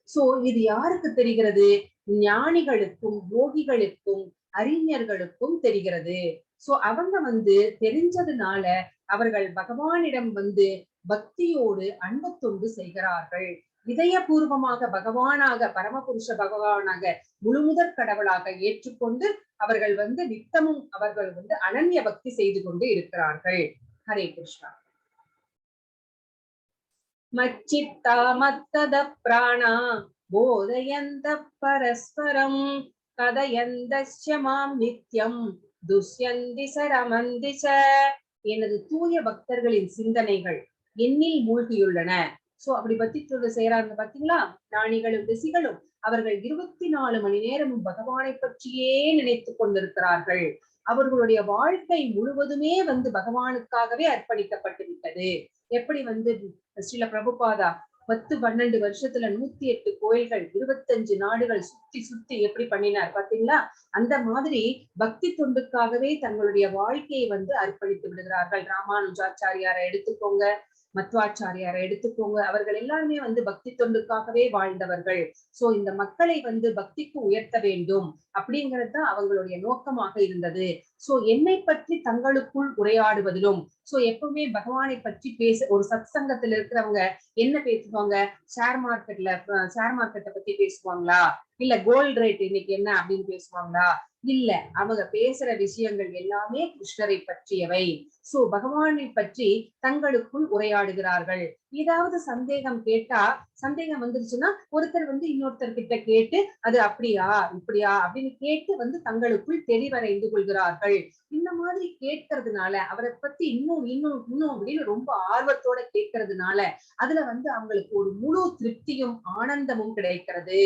சோ இது யாருக்கு தெரிகிறது, ஞானிகளுக்கும் யோகிகளுக்கும் அறிஞர்களுக்கும் தெரிகிறது. சோ அவங்க வந்து தெரிஞ்சதுனால அவர்கள் பகவானிடம் வந்து பக்தியோடு அன்பு தொண்டு செய்கிறார்கள். இதயபூர்வமாக பகவானாக, பரமபுருஷ பகவானாக, முழுமுதற் கடவுளாக ஏற்றுக்கொண்டு அவர்கள் வந்து நித்தமும் அவர்கள் வந்து அனன்ய பக்தி செய்து கொண்டு இருக்கிறார்கள். ஹரே கிருஷ்ணா. மச்சித்தா மத்தத பிராணா போதயந்த பரஸ்பரம் கதயந்தஸ்ய மாம் நித்யம் துஷ்யந்தி சரமந்தி ச. எனது தூய பக்தர்களின் சிந்தனைகள் என்னில் மூழ்கியுள்ளன. சோ அப்படி பக்தி தொண்டு செய்யறாங்க பாத்தீங்களா, ஞானிகளும் ரிஷிகளும் அவர்கள் 24 மணி நேரமும் பகவானை பற்றியே நினைத்து கொண்டிருக்கிறார்கள். அவர்களுடைய வாழ்க்கை முழுவதுமே வந்து பகவானுக்காகவே அர்ப்பணிக்கப்பட்டு விட்டது. எப்படி வந்து ஸ்ரீல பிரபுபாதா 10-12 வருஷத்துல 108 கோயில்கள் 25 நாடுகள் சுத்தி சுத்தி எப்படி பண்ணினார் பாத்தீங்களா. அந்த மாதிரி பக்தி தொண்டுக்காகவே தங்களுடைய வாழ்க்கையை வந்து அர்ப்பணித்து விடுகிறார்கள். ராமானுஜாச்சாரியாரை எடுத்துக்கோங்க, மத்வாச்சாரியாரை எடுத்துக்கோங்க, அவர்கள் எல்லாருமே வந்து பக்தி தொண்டுக்காகவே வாழ்ந்தவர்கள். சோ இந்த மக்களை வந்து பக்திக்கு உயர்த்த வேண்டும் அப்படிங்கிறது தான் அவங்களுடைய நோக்கமாக இருந்தது. சோ என்னை பற்றி தங்களுக்குள் உரையாடுவதிலும் சோ எப்பவுமே பகவானை பற்றி பேச ஒரு சத் சங்கத்துல இருக்கிறவங்க என்ன பேசுவாங்க? ஷேர் மார்க்கெட்டை பத்தி பேசுவாங்களா? இல்ல கோல்டு ரேட் இன்னைக்கு என்ன அப்படின்னு பேசுவாங்களா? இல்ல, அவங்க பேசுற விஷயங்கள் எல்லாமே கிருஷ்ணரை பற்றியவை. சோ பகவானை பற்றி தங்களுக்குள் உரையாடுகிறார்கள். ஏதாவது சந்தேகம் கேட்டா, சந்தேகம் வந்துருச்சுன்னா ஒருத்தர் இன்னொருத்தர் கிட்ட கேட்டு அது அப்படியா இப்படியா அப்படின்னு கேட்டு தங்களுக்குள் தெளிவடைந்து கொள்கிறார்கள். இந்த மாதிரி கேட்கறதுனால, அவரை பத்தி இன்னும் இன்னும் இன்னும் அப்படின்னு ரொம்ப ஆர்வத்தோட கேட்கறதுனால அதுல அவங்களுக்கு ஒரு முழு திருப்தியும் ஆனந்தமும் கிடைக்கிறது.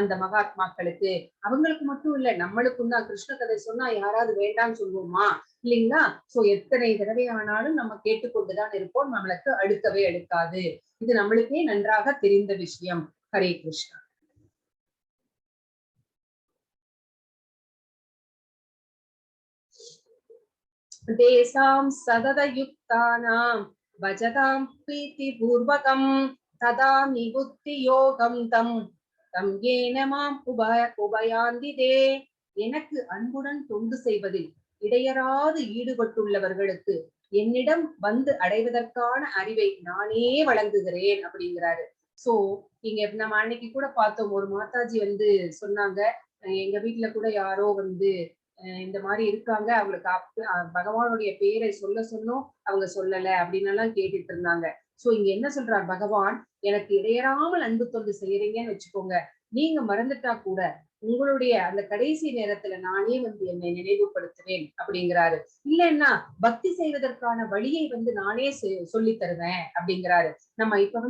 அந்த மகாத்மாக்களுக்கு, அவங்களுக்கு மட்டும் இல்ல, நம்மளுக்கும் தான். கிருஷ்ண கதை சொன்னா யாராவது வேண்டாம்னு சொல்லுவோமா? இல்லைங்களா? சோ எத்தனை தடவை ஆனாலும் நம்ம கேட்டுக்கொண்டுதான் இருப்போம், நம்மளுக்கு அடுக்கவே அடுக்காது. இது நம்மளுக்கே நன்றாக தெரிந்த விஷயம். ஹரே கிருஷ்ணா. தேசாம் சததயுக்தானாம் பஜதாம் பிரீத்தி பூர்வகம் ததா நிபுத்தி யோகம் தம் தம் ஏனமாம் உபயாந்திதே. எனக்கு அன்புடன் தொண்டு செய்வதில் இடையராது ஈடுபட்டுள்ளவர்களுக்கு என்னிடம் அடைவதற்கான அறிவை நானே வழங்குகிறேன் அப்படிங்கிறாரு. சோ இங்க நம்ம அன்னைக்கு கூட பார்த்தோம், ஒரு மாதாஜி சொன்னாங்க, எங்க வீட்டுல கூட யாரோ இந்த மாதிரி இருக்காங்க, அவங்களுக்கு பகவானுடைய பேரை சொல்ல சொன்னோம், அவங்க சொல்லல அப்படின்னு எல்லாம் கேட்டுட்டு இருந்தாங்க. சோ இங்க என்ன சொல்றார் பகவான்? எனக்கு இடையறாமல் அன்பு தொண்டு செய்யறீங்கன்னு வச்சுக்கோங்க, நீங்க மறந்துட்டா கூட உங்களுடைய அந்த கடைசி நேரத்துல நானே என்னை நினைவுபடுத்துவேன் அப்படிங்கிறாரு. இல்லைன்னா பக்தி செய்வதற்கான வழியை நானே சொல்லி தருவேன் அப்படிங்கிறாரு. நம்ம இப்ப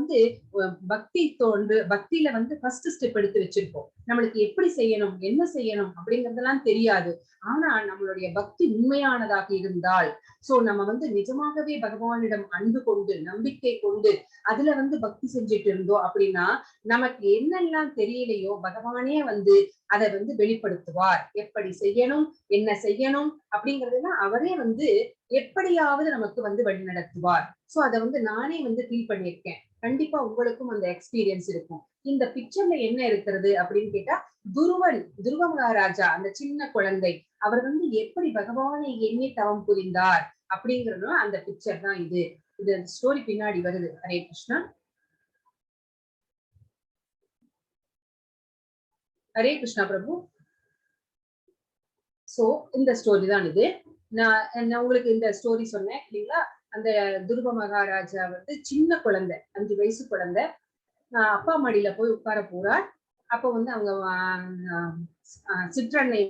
பக்தியில ஃபர்ஸ்ட் ஸ்டெப் எடுத்து வச்சிருப்போம். நம்மளுக்கு எப்படி செய்யணும், என்ன செய்யணும் அப்படிங்கறதெல்லாம் தெரியாது. ஆனா நம்மளுடைய பக்தி உண்மையானதாக இருந்தால், சோ நம்ம நிஜமாகவே பகவானிடம் அன்பு கொண்டு நம்பிக்கை கொண்டு அதுல பக்தி செஞ்சுட்டு இருந்தோம் அப்படின்னா, நமக்கு என்னெல்லாம் தெரியலையோ பகவானே அதை வெளிப்படுத்துவார். எப்படி செய்யணும், என்ன செய்யணும் அப்படிங்கறதெல்லாம் அவரே எப்படியாவது நமக்கு வழி நடத்துவார். சோ அதை நானே ஃபீல் பண்ணியிருக்கேன். கண்டிப்பா உங்களுக்கும் அந்த எக்ஸ்பீரியன்ஸ் இருக்கும். இந்த பிக்சர்ல என்ன இருக்கிறது அப்படின்னு கேட்டா, துருவ மகாராஜா, அந்த சின்ன குழந்தை, அவர் எப்படி பகவானை எண்ணி தவம் புரிந்தார் அப்படிங்கறது அந்த பிக்சர் தான் இது. இது ஸ்டோரி பின்னாடி வருது. ஹரே கிருஷ்ணா. ஹரே கிருஷ்ணா பிரபு. சோ இந்த ஸ்டோரி தான் இது. நான் உங்களுக்கு இந்த ஸ்டோரி சொன்னேன் இல்லைங்களா? அந்த துருவ மகாராஜா சின்ன குழந்தை, 5 வயசு குழந்தை, அப்பா மடியில போய் உட்கார போறார். அப்ப அவங்க சிற்றன்னை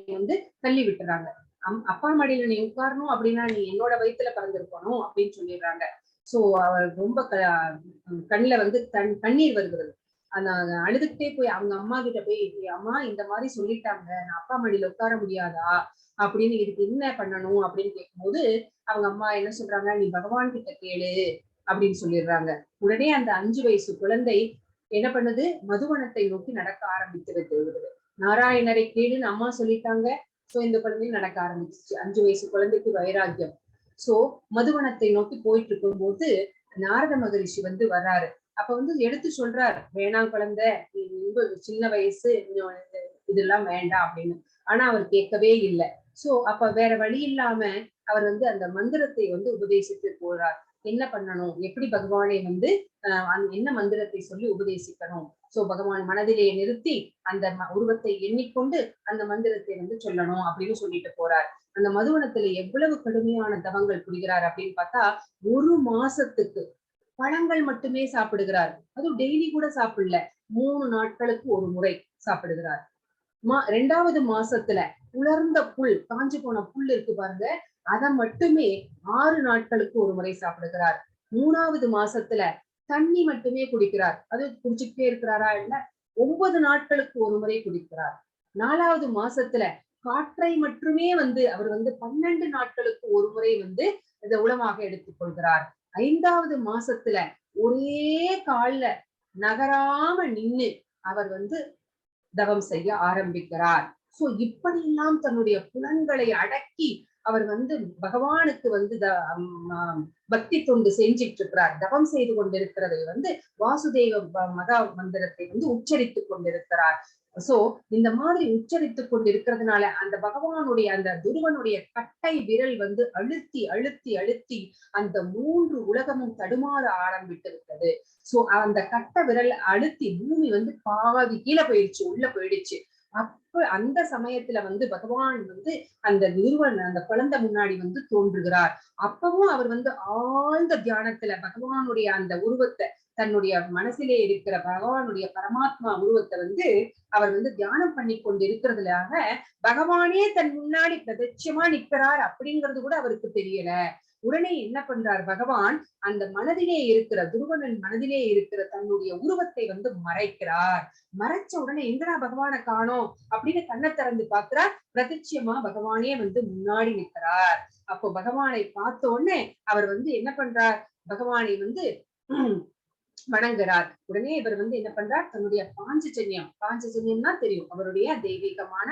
தள்ளி விட்டுறாங்க. அப்பா மடியில நீ உட்காரணும் அப்படின்னா நீ என்னோட வயித்துல பிறந்திருக்கணும் அப்படின்னு சொல்லிடுறாங்க. சோ அவர் ரொம்ப கண்ணுல கண்ணீர் வருகிறது. அந்த அழுதுகிட்டே போய் அவங்க அம்மா கிட்ட போய், அம்மா இந்த மாதிரி சொல்லிட்டாங்க, நான் அப்பா மடியில உட்கார முடியாதா அப்படின்னு, இதுக்கு என்ன பண்ணணும் அப்படின்னு கேட்கும்போது அவங்க அம்மா என்ன சொல்றாங்க, நீ பகவான் கிட்ட கேளு அப்படின்னு சொல்லிடுறாங்க. உடனே அந்த 5 வயசு குழந்தை என்ன பண்ணுது, மதுவனத்தை நோக்கி நடக்க ஆரம்பித்து விடுகிறது. நாராயணரை கேளுன்னு அம்மா சொல்லிட்டாங்க. சோ இந்த குழந்தையும் நடக்க ஆரம்பிச்சிச்சு. 5 வயசு குழந்தைக்கு வைராக்கியம். சோ மதுவனத்தை நோக்கி போயிட்டு இருக்கும் போது நாரத மகரிஷி வர்றாரு. அப்ப எடுத்து சொல்றார், வேணாம் குழந்தை, நீ ரொம்ப சின்ன வயசு, இதெல்லாம் வேண்டாம் அப்படின்னு. ஆனா அவர் கேட்கவே இல்லை. சோ அப்ப வேற வழி இல்லாம அவர் அந்த மந்திரத்தை உபதேசித்து போறார். என்ன பண்ணணும், எப்படி பகவானை என்ன மந்திரத்தை சொல்லி உபதேசிக்கணும். சோ பகவான் மனதிலே நிறுத்தி அந்த உருவத்தை எண்ணிக்கொண்டு அந்த மந்திரத்தை சொல்லணும் அப்படின்னு சொல்லிட்டு போறார். அந்த மதுவனத்துல எவ்வளவு கடுமையான தவங்கள் புரிகிறார் அப்படின்னு பார்த்தா, 1 மாசத்துக்கு பழங்கள் மட்டுமே சாப்பிடுகிறார். அதுவும் டெய்லி கூட சாப்பிடல, 3 நாட்களுக்கு ஒரு முறை சாப்பிடுகிறார். 2வது மாசத்துல உலர்ந்த புல், காஞ்சு போன புல் இருக்கு பாருங்க, அதை மட்டுமே 6 நாட்களுக்கு ஒரு முறை சாப்பிடுகிறார். 3வது மாசத்துல தண்ணி மட்டுமே குடிக்கிறார். அது குடிச்சுக்கிட்டே இருக்கிறாரா இல்ல, 9 நாட்களுக்கு ஒரு முறை குடிக்கிறார். 4வது மாசத்துல காற்றை மட்டுமே அவர் 12 நாட்களுக்கு ஒரு முறை இதை உணவாக எடுத்துக்கொள்கிறார். 5வது மாசத்துல ஒரே கால்ல நகராம நின்னு அவர் தவம் செய்ய ஆரம்பிக்கிறார். சோ இப்படி எல்லாம் தன்னுடைய புலன்களை அடக்கி அவர் பகவானுக்கு பக்தி தொண்டு செஞ்சிட்டு இருக்கிறார். தவம் செய்து கொண்டிருக்கிறதை வாசுதேவ மகா மந்திரத்தை உச்சரித்துக் கொண்டிருக்கிறார். சோ இந்த மாதிரி உச்சரித்துக் கொண்டு இருக்கிறதுனால அந்த பகவானுடைய அந்த துருவனுடைய கட்டை விரல் வந்து அழுத்தி அழுத்தி அழுத்தி அந்த 3 உலகமும் தடுமாற ஆரம்பித்து விட்டது. சோ அந்த கட்டை விரல் அழுத்தி பூமி வந்து பாதி கீழே போயிடுச்சு, உள்ள போயிடுச்சு. அப்ப அந்த சமயத்துல வந்து பகவான் வந்து அந்த துருவன் அந்த குழந்தை முன்னாடி வந்து தோன்றுகிறார். அப்பவும் அவர் வந்து ஆழ்ந்த தியானத்துல பகவானுடைய அந்த உருவத்தை, தன்னுடைய மனசிலே இருக்கிற பகவானுடைய பரமாத்மா உருவத்தை வந்து அவர் வந்து தியானம் பண்ணி கொண்டு இருக்கிறதுலாக பகவானே தன் முன்னாடி பிரதட்சமா நிற்கிறார் அப்படிங்கிறது கூட அவருக்கு தெரியல. உடனே என்ன பண்றார் பகவான், அந்த மனதிலே இருக்கிற துருவனின் மனதிலே இருக்கிற தன்னுடைய உருவத்தை வந்து மறைக்கிறார். மறைச்ச உடனே எங்கடா பகவானை காணோம் அப்படின்னு கண்ணை திறந்து பார்க்கிறார். பிரதட்சியமா பகவானே வந்து முன்னாடி நிற்கிறார். அப்போ பகவானை பார்த்த உடனே அவர் வந்து என்ன பண்றார், பகவானை வந்து வணங்குறார். உடனே இவர் வந்து என்ன பண்றார், தன்னுடைய பாஞ்சஜன்யம்னா தெரியும், அவருடைய தெய்வீகமான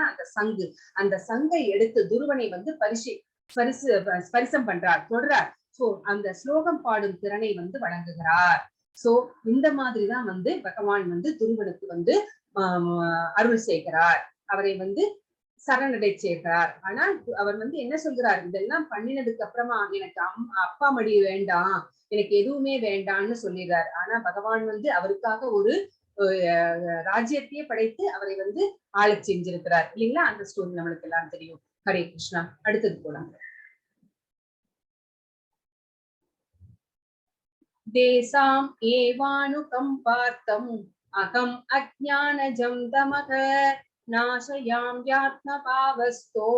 அந்த சங்கை எடுத்து துருவனை வந்து ஸ்பரிசம் பண்றார், தொடரார். சோ அந்த ஸ்லோகம் பாடும் திறனை வந்து வழங்குகிறார். சோ இந்த மாதிரிதான் வந்து பகவான் வந்து துருவனுக்கு வந்து அருள் செய்கிறார், அவரை வந்து சரணடை செய்கிறார். ஆனா அவர் வந்து என்ன சொல்கிறார், இதெல்லாம் பண்ணினதுக்கு அப்புறமா எனக்கு அப்பா மடி வேண்டாம், எனக்கு எதுவுமே வேண்டாம்னு சொல்லிடுறார். ஆனா பகவான் வந்து அவருக்காக ஒரு ராஜ்யத்தையே படைத்து அவரை வந்து ஆளச் செஞ்சிருக்கிறார் இல்லைங்களா. அந்த ஸ்டோரி நம்மளுக்கு எல்லாம் தெரியும். ஹரே கிருஷ்ணா. அடுத்தது போலாம். தேசாம் ஏவானுகம்பார்த்தம் அகம் அஜ்ஞானஜம் தமக நாசயாம் யாத்ம பாவஸ்தோ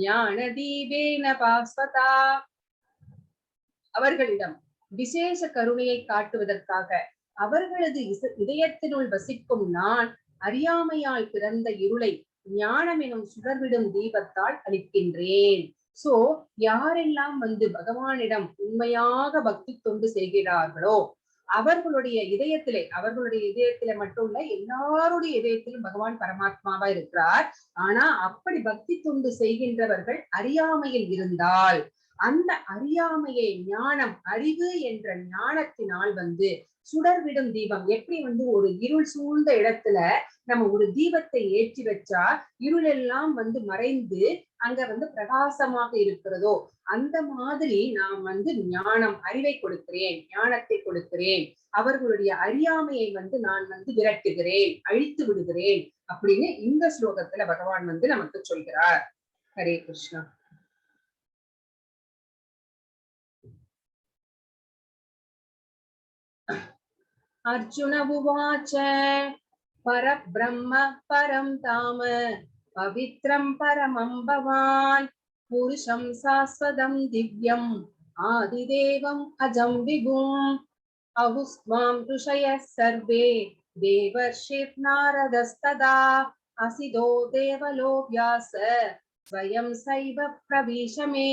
ஞான தீபேன பாஸ்வதா. அவர்களிடம் விசேஷ கருணையை காட்டுவதற்காக அவர்களது இதயத்தினுள் வசிக்கும் நான் அறியாமையால் பிறந்த இருளை ஞானம் எனும் சுடர்விடும் தீபத்தால் அளிக்கின்றேன். சோ யாரெல்லாம் வந்து பகவானிடம் உண்மையாக பக்தி தொண்டு செய்கிறார்களோ அவர்களுடைய இதயத்திலே மட்டும் இல்ல, எல்லாருடைய இதயத்திலும் பகவான் பரமாத்மாவா இருக்கிறார். ஆனா அப்படி பக்தி தொண்டு செய்கின்றவர்கள் அறியாமையில் இருந்தால் அந்த அறியாமையை ஞானம், அறிவு என்ற ஞானத்தினால் வந்து சுடர்விடும் தீபம், எப்படி வந்து ஒரு இருள் சூழ்ந்த இடத்துல நம்ம ஒரு தீபத்தை ஏற்றி வச்சா இருள் எல்லாம் வந்து மறைந்து அங்க வந்து பிரகாசமாக இருக்கிறதோ அந்த மாதிரி நான் வந்து ஞானம், அறிவை கொடுக்கிறேன், ஞானத்தை கொடுக்கிறேன், அவர்களுடைய அறியாமையை வந்து நான் வந்து விரட்டுகிறேன், அழித்து விடுகிறேன் அப்படின்னு இந்த ஸ்லோகத்துல பகவான் வந்து நமக்கு சொல்கிறார். ஹரே கிருஷ்ணா. अर्जुन उवाच परब्रह्म परं धाम पवित्रं परमं भवान् पुरुषं शाश्वतं दिव्यम् आदिदेवम् अजं विभुम् अहुस्त्वां ऋषयः सर्वे देवर्षिर्नारदस्तदा असिदो देवलो व्यास स्वयं सैव प्रवीश मे.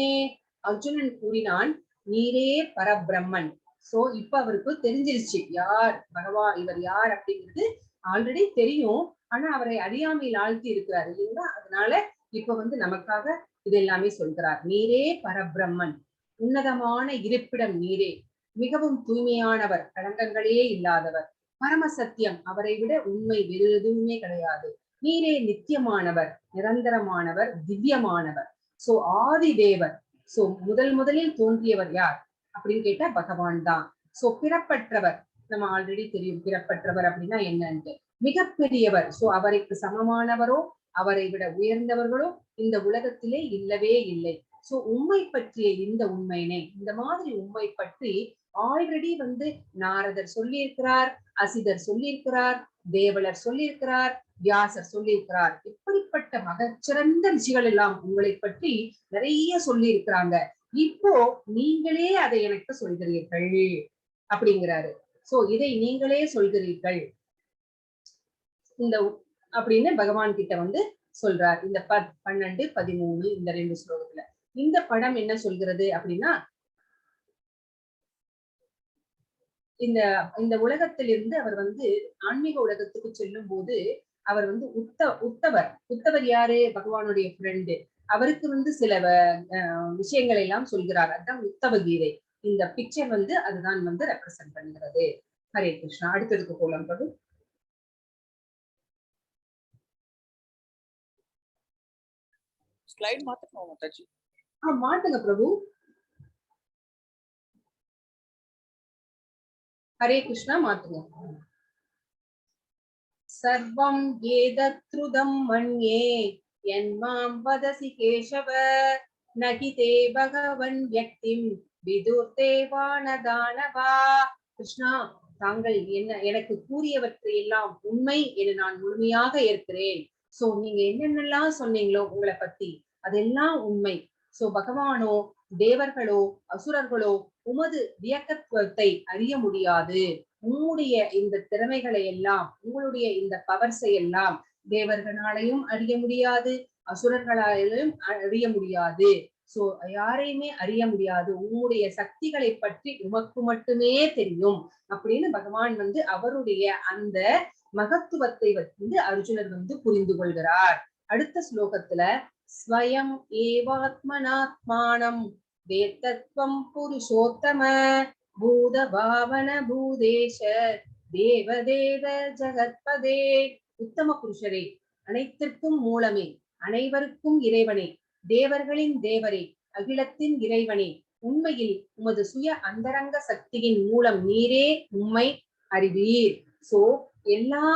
அர்ஜுனன் கூறினான், நீரே பரபிரம்மன். சோ இப்ப அவருக்கு தெரிஞ்சிருச்சு யார் பகவான், இவர் யார் அப்படிங்கிறது ஆல்ரெடி தெரியும். ஆனா அவரை அறியாமையில் ஆழ்த்தி இருக்கிறார் இல்லைங்களா. அதனால இப்ப வந்து நமக்காக இது எல்லாமே சொல்கிறார். நீரே பரபிரம்மன், உன்னதமான இருப்பிடம் நீரே, மிகவும் தூய்மையானவர், களங்கங்களே இல்லாதவர், பரம சத்தியம், அவரை விட உண்மை வேறு எதுவுமே கிடையாது. நீரே நித்தியமானவர், நிரந்தரமானவர், திவ்யமானவர். சோ ஆதி தேவர். சோ முதலில் தோன்றியவர் யார் அப்படின்னு கேட்டா பகவான் தான். சோ பிறப்பற்றவர், நம்ம ஆல்ரெடி தெரியும் பிறப்பற்றவர் அப்படின்னா என்னன்னு. மிகப்பெரியவர், சோ அவருக்கு சமமானவரோ அவரை விட உயர்ந்தவர்களோ இந்த உலகத்திலே இல்லவே இல்லை. சோ உண்மை பற்றிய இந்த உண்மையினை, இந்த மாதிரி உண்மை பற்றி ஆல்ரெடி வந்து நாரதர் சொல்லியிருக்கிறார், அசிதர் சொல்லியிருக்கிறார், தேவலர் சொல்லியிருக்கிறார், வியாசர் சொல்லியிருக்கிறார். இப்படிப்பட்ட மகச்சிறந்த ரிஷிகள் எல்லாம் உங்களை பற்றி நிறைய சொல்லி இருக்கிறாங்க. இப்போ நீங்களே அதை எனக்கு சொல்கிறீர்கள் அப்படிங்கிறாரு. சோ இதை நீங்களே சொல்கிறீர்கள் இந்த அப்படின்னு பகவான் கிட்ட வந்து சொல்றார். இந்த 12, 13 இந்த 2 ஸ்லோகத்துல இந்த படம் என்ன சொல்கிறது அப்படின்னா, இந்த உலகத்திலிருந்து அவர் வந்து ஆன்மீக உலகத்துக்கு செல்லும் போது அவர் வந்து உத்தவர் யாரு, பகவானுடைய ஃப்ரெண்டு. அவருக்கு வந்து சில விஷயங்களை எல்லாம் சொல்கிறார். அதுதான் உத்தவ கீதை. இந்த பிக்சர் வந்து அதுதான் வந்து ரெப்ரசென்ட் பண்ணுகிறது. ஹரே கிருஷ்ணா. அடுத்ததுக்கு போலாம். ஸ்லைட் மாத்தணும் மாதாஜி. மாட்டுங்க பிரபு. ஹரே கிருஷ்ணா, மாத்துங்க. சர்வம் ஏதத்ருதம் மன்யே யன்மாம் வதசி கேசவ நகி தே பகவன் வ்யக்திம் விதுர்தேவானதானவா. கிருஷ்ணா, தாங்கள் எனக்கு கூறியவற்றை எல்லாம் உண்மை என நான் முழுமையாக ஏற்கிறேன். சோ நீங்க என்னென்னலாம் சொன்னீங்களோ உங்களை பத்தி அதெல்லாம் உண்மை. சோ பகவானோ தேவர்களோ அசுரர்களோ உமது வியக்கத்துவத்தை அறிய முடியாது. உங்களுடைய இந்த திறமைகளை எல்லாம், உங்களுடைய இந்த பவர்ஸை எல்லாம் தேவர்களாலையும் அறிய முடியாது, அசுரர்களாலும் அறிய முடியாது. சோ யாரையுமே அறிய முடியாது. உங்களுடைய சக்திகளை பற்றி உமக்கு மட்டுமே தெரியும் அப்படின்னு பகவான் அவருடைய அந்த மகத்துவத்தை அர்ஜுனர் புரிந்து கொள்கிறார். அடுத்த ஸ்லோகத்துல ஸ்வயம் ஏவாத்மனாத்மானம் வேத்தத்வம் புருஷோத்தம பூத பாவன பூதேஷ தேவதேவ ஜகத்பதே. உத்தம புருஷரே, அனைத்திற்கும் மூலமே, அனைவருக்கும் இறைவனே, தேவர்களின் தேவரே, அகிலத்தின் இறைவனே, உண்மையில் உமது சுய அந்தரங்க சக்தியின் மூலம் நீரே உம்மை அறிவீர். சோ எல்லா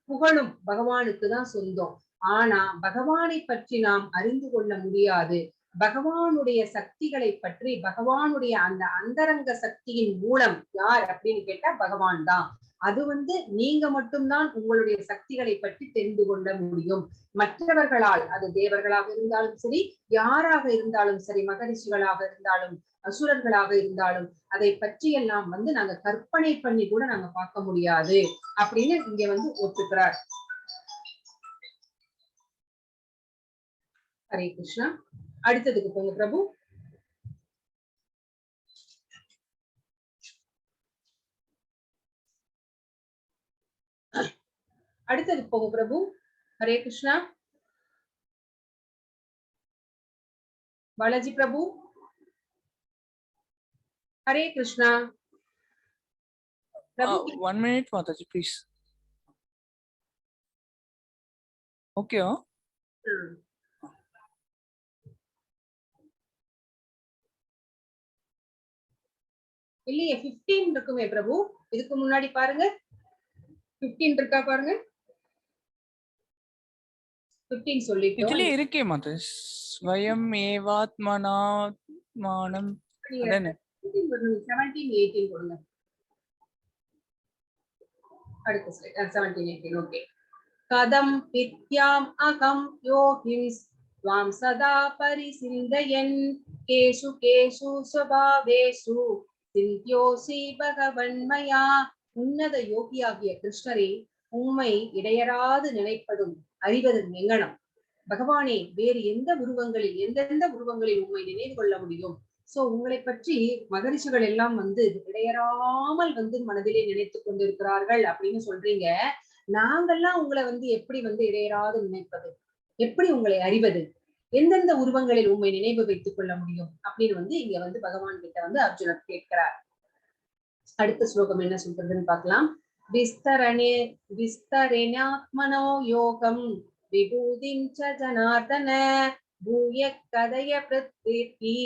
புகழும் பகவானுக்கு தான் சொந்தம். ஆனா பகவானை பற்றி நாம் அறிந்து கொள்ள முடியாது. பகவானுடைய சக்திகளை பற்றி, பகவானுடைய அந்த அந்தரங்க சக்தியின் மூலம் யார் அப்படின்னு கேட்டா பகவான் தான். அது நீங்க மட்டும்தான் உங்களுடைய சக்திகளை பற்றி தெரிந்து கொள்ள முடியும். மற்றவர்களால், அது தேவர்களாக இருந்தாலும் சரி, யாராக இருந்தாலும் சரி, மகரிஷிகளாக இருந்தாலும் அசுரர்களாக இருந்தாலும் அதை பற்றியெல்லாம் நாங்க கற்பனை பண்ணி கூட நாங்க பார்க்க முடியாது அப்படின்னு இங்க ஒத்துக்கிறார். ஹரே கிருஷ்ணா. அடுத்ததுக்கு போங்க பிரபு. அடுத்ததுக்கு போங்க பிரபு. ஹரே கிருஷ்ணா. பாலாஜி பிரபு. ஹரே கிருஷ்ணா. பிரபு 1 minute மாதாஜி ப்ளீஸ். ஓகே. இல்லையே 15 இருக்குமே பிரபு. இதுக்கு முன்னாடி பாருங்க, 15 இருக்கா பாருங்க. 15 சொல்லிட்டோம். இதுல இருக்கே மாதாஜி. ஸ்வயம் ஏவாத்மனாத்மானம். அதானே 17 18 கொடுங்க. அடுத்த ஸ்லைட் 17 18. ஓகே. கதம் பித்யாம் அகம் யோகிஸ் த்வாம் சதா பரிசிந்தயன் கேஷு கேஷு ஸ்வபாவேஷு சிந்த்யோசி பகவன்மயா. உன்னத யோகியாகிய கிருஷ்ணரே, உம்மை இடையராது நினைப்பதும் அறிவதும் எங்கனம். பகவானே, வேறு எந்த உருவங்களில், எந்தெந்த உருவங்களில் உம்மை நினைவு கொள்ள முடியும்? சோ உங்களை பற்றி மகரிஷிகள் எல்லாம் இடையறாமல் மனதிலே நினைத்து கொண்டிருக்கிறார்கள் அப்படின்னு சொல்றீங்க. நாங்கெல்லாம் உங்களை எப்படி இடையராது நினைப்பது? எப்படி உங்களை அறிவது? எந்தெந்த உருவங்களில் உண்மை நினைவு வைத்துக் கொள்ள முடியும் அப்படின்னு இங்க பகவான் கிட்ட அர்ஜுனர் கேட்கிறார். அடுத்த ஸ்லோகம் என்ன சொல்றதுன்னு பார்க்கலாம். விஸ்தரணாத்மனோ யோகம் விபூதிம் ச ஜனார்தன பூய கதய பிரத்யேதி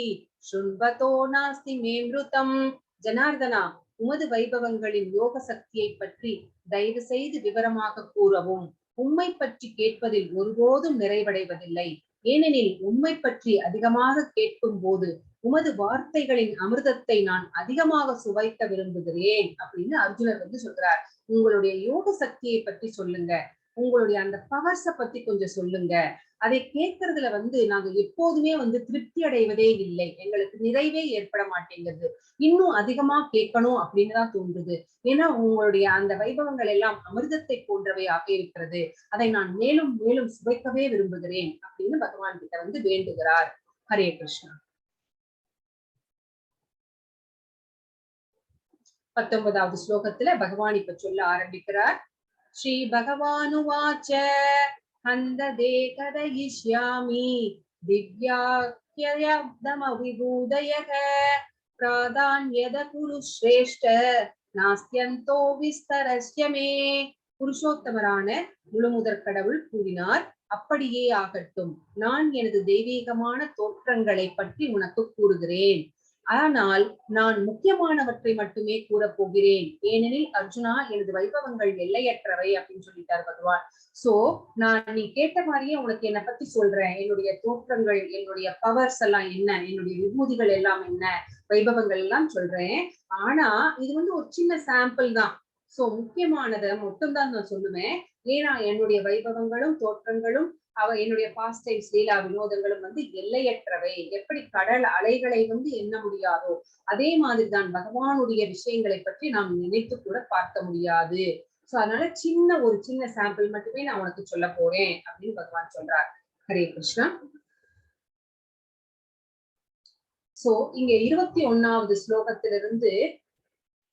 சுண்பதோ நாஸ்தி மேம்ருதம். ஜனார்தனா, உமது வைபவங்களின் யோக சக்தியை பற்றி தயவு செய்து விவரமாக கூறவும். உம்மை பற்றி கேட்பதில் ஒருபோதும் நிறைவடைவதில்லை. ஏனெனில் உம்மை பற்றி அதிகமாக கேட்கும் போது உமது வார்த்தைகளின் அமிர்தத்தை நான் அதிகமாக சுவைக்க விரும்புகிறேன் அப்படின்னு அர்ஜுனர் சொல்றார். உங்களுடைய யோக சக்தியை பற்றி சொல்லுங்க, உங்களுடைய அந்த பவர்ஸ பத்தி கொஞ்சம் சொல்லுங்க. அதை கேட்கறதுல நாங்க எப்போதுமே திருப்தி அடைவதே இல்லை, எங்களுக்கு நிறைவே ஏற்பட மாட்டேங்குது. இன்னும் அதிகமா கேட்கணும் அப்படின்னு தான் தோன்றுது. ஏன்னா உங்களுடைய அந்த வைபவங்கள் எல்லாம் அமிர்தத்தை போன்றவையாக இருக்கிறது. அதை நான் மேலும் மேலும் சுவைக்கவே விரும்புகிறேன் அப்படின்னு பகவான் கிட்ட வேண்டுகிறார். ஹரே கிருஷ்ணா. 19வது ஸ்லோகத்துல பகவான் இப்ப சொல்ல ஆரம்பிக்கிறார். ஸ்ரீ பகவானுவாச்ச ஹந்ததே கதயிஷ்யாமி திவ்யாக்யயப்தமவிபூதயக பிராதான்யத குரு ஸ்ரேஷ்ட நாஸ்த்யந்தோ விஸ்தரஸ்ய மே. புருஷோத்தமரான முழுமுதற் கடவுள் கூறினார், அப்படியே ஆகட்டும். நான் எனது தெய்வீகமான தோற்றங்களை பற்றி உனக்கு கூறுகிறேன். ஆனால் நான் முக்கியமானவற்றை மட்டுமே கூறப் போகிறேன். ஏனெனில் அர்ஜுனா, எனது வைபவங்கள் எல்லையற்றவை அப்படின்னு சொல்லிட்டார் பகவான். சோ நீ கேட்ட மாதிரியே உனக்கு என்னை பத்தி சொல்றேன். என்னுடைய தோற்றங்கள், என்னுடைய பவர்ஸ் எல்லாம் என்ன, என்னுடைய விபூதிகள் எல்லாம் என்ன, வைபவங்கள் எல்லாம் சொல்றேன். ஆனா இது ஒரு சின்ன சாம்பிள் தான். சோ முக்கியமானதை மட்டும்தான் நான் சொல்லுவேன். ஏன்னா என்னுடைய வைபவங்களும் தோற்றங்களும் என்னுடைய பாஸ்ட் டைம்ஸ் லீலா வினோதங்களும் எல்லையற்றவை. எப்படி கடல் அலைகளை எண்ண முடியாதோ அதே மாதிரிதான் பகவானுடைய விஷயங்களை பற்றி நாம் நினைத்து கூட பார்க்க முடியாது. சோ அதனால ஒரு சின்ன சாம்பிள் மட்டுமே நான் உனக்கு சொல்ல போறேன் அப்படின்னு பகவான் சொல்றார். ஹரே கிருஷ்ணா. சோ இங்க 21வது ஸ்லோகத்திலிருந்து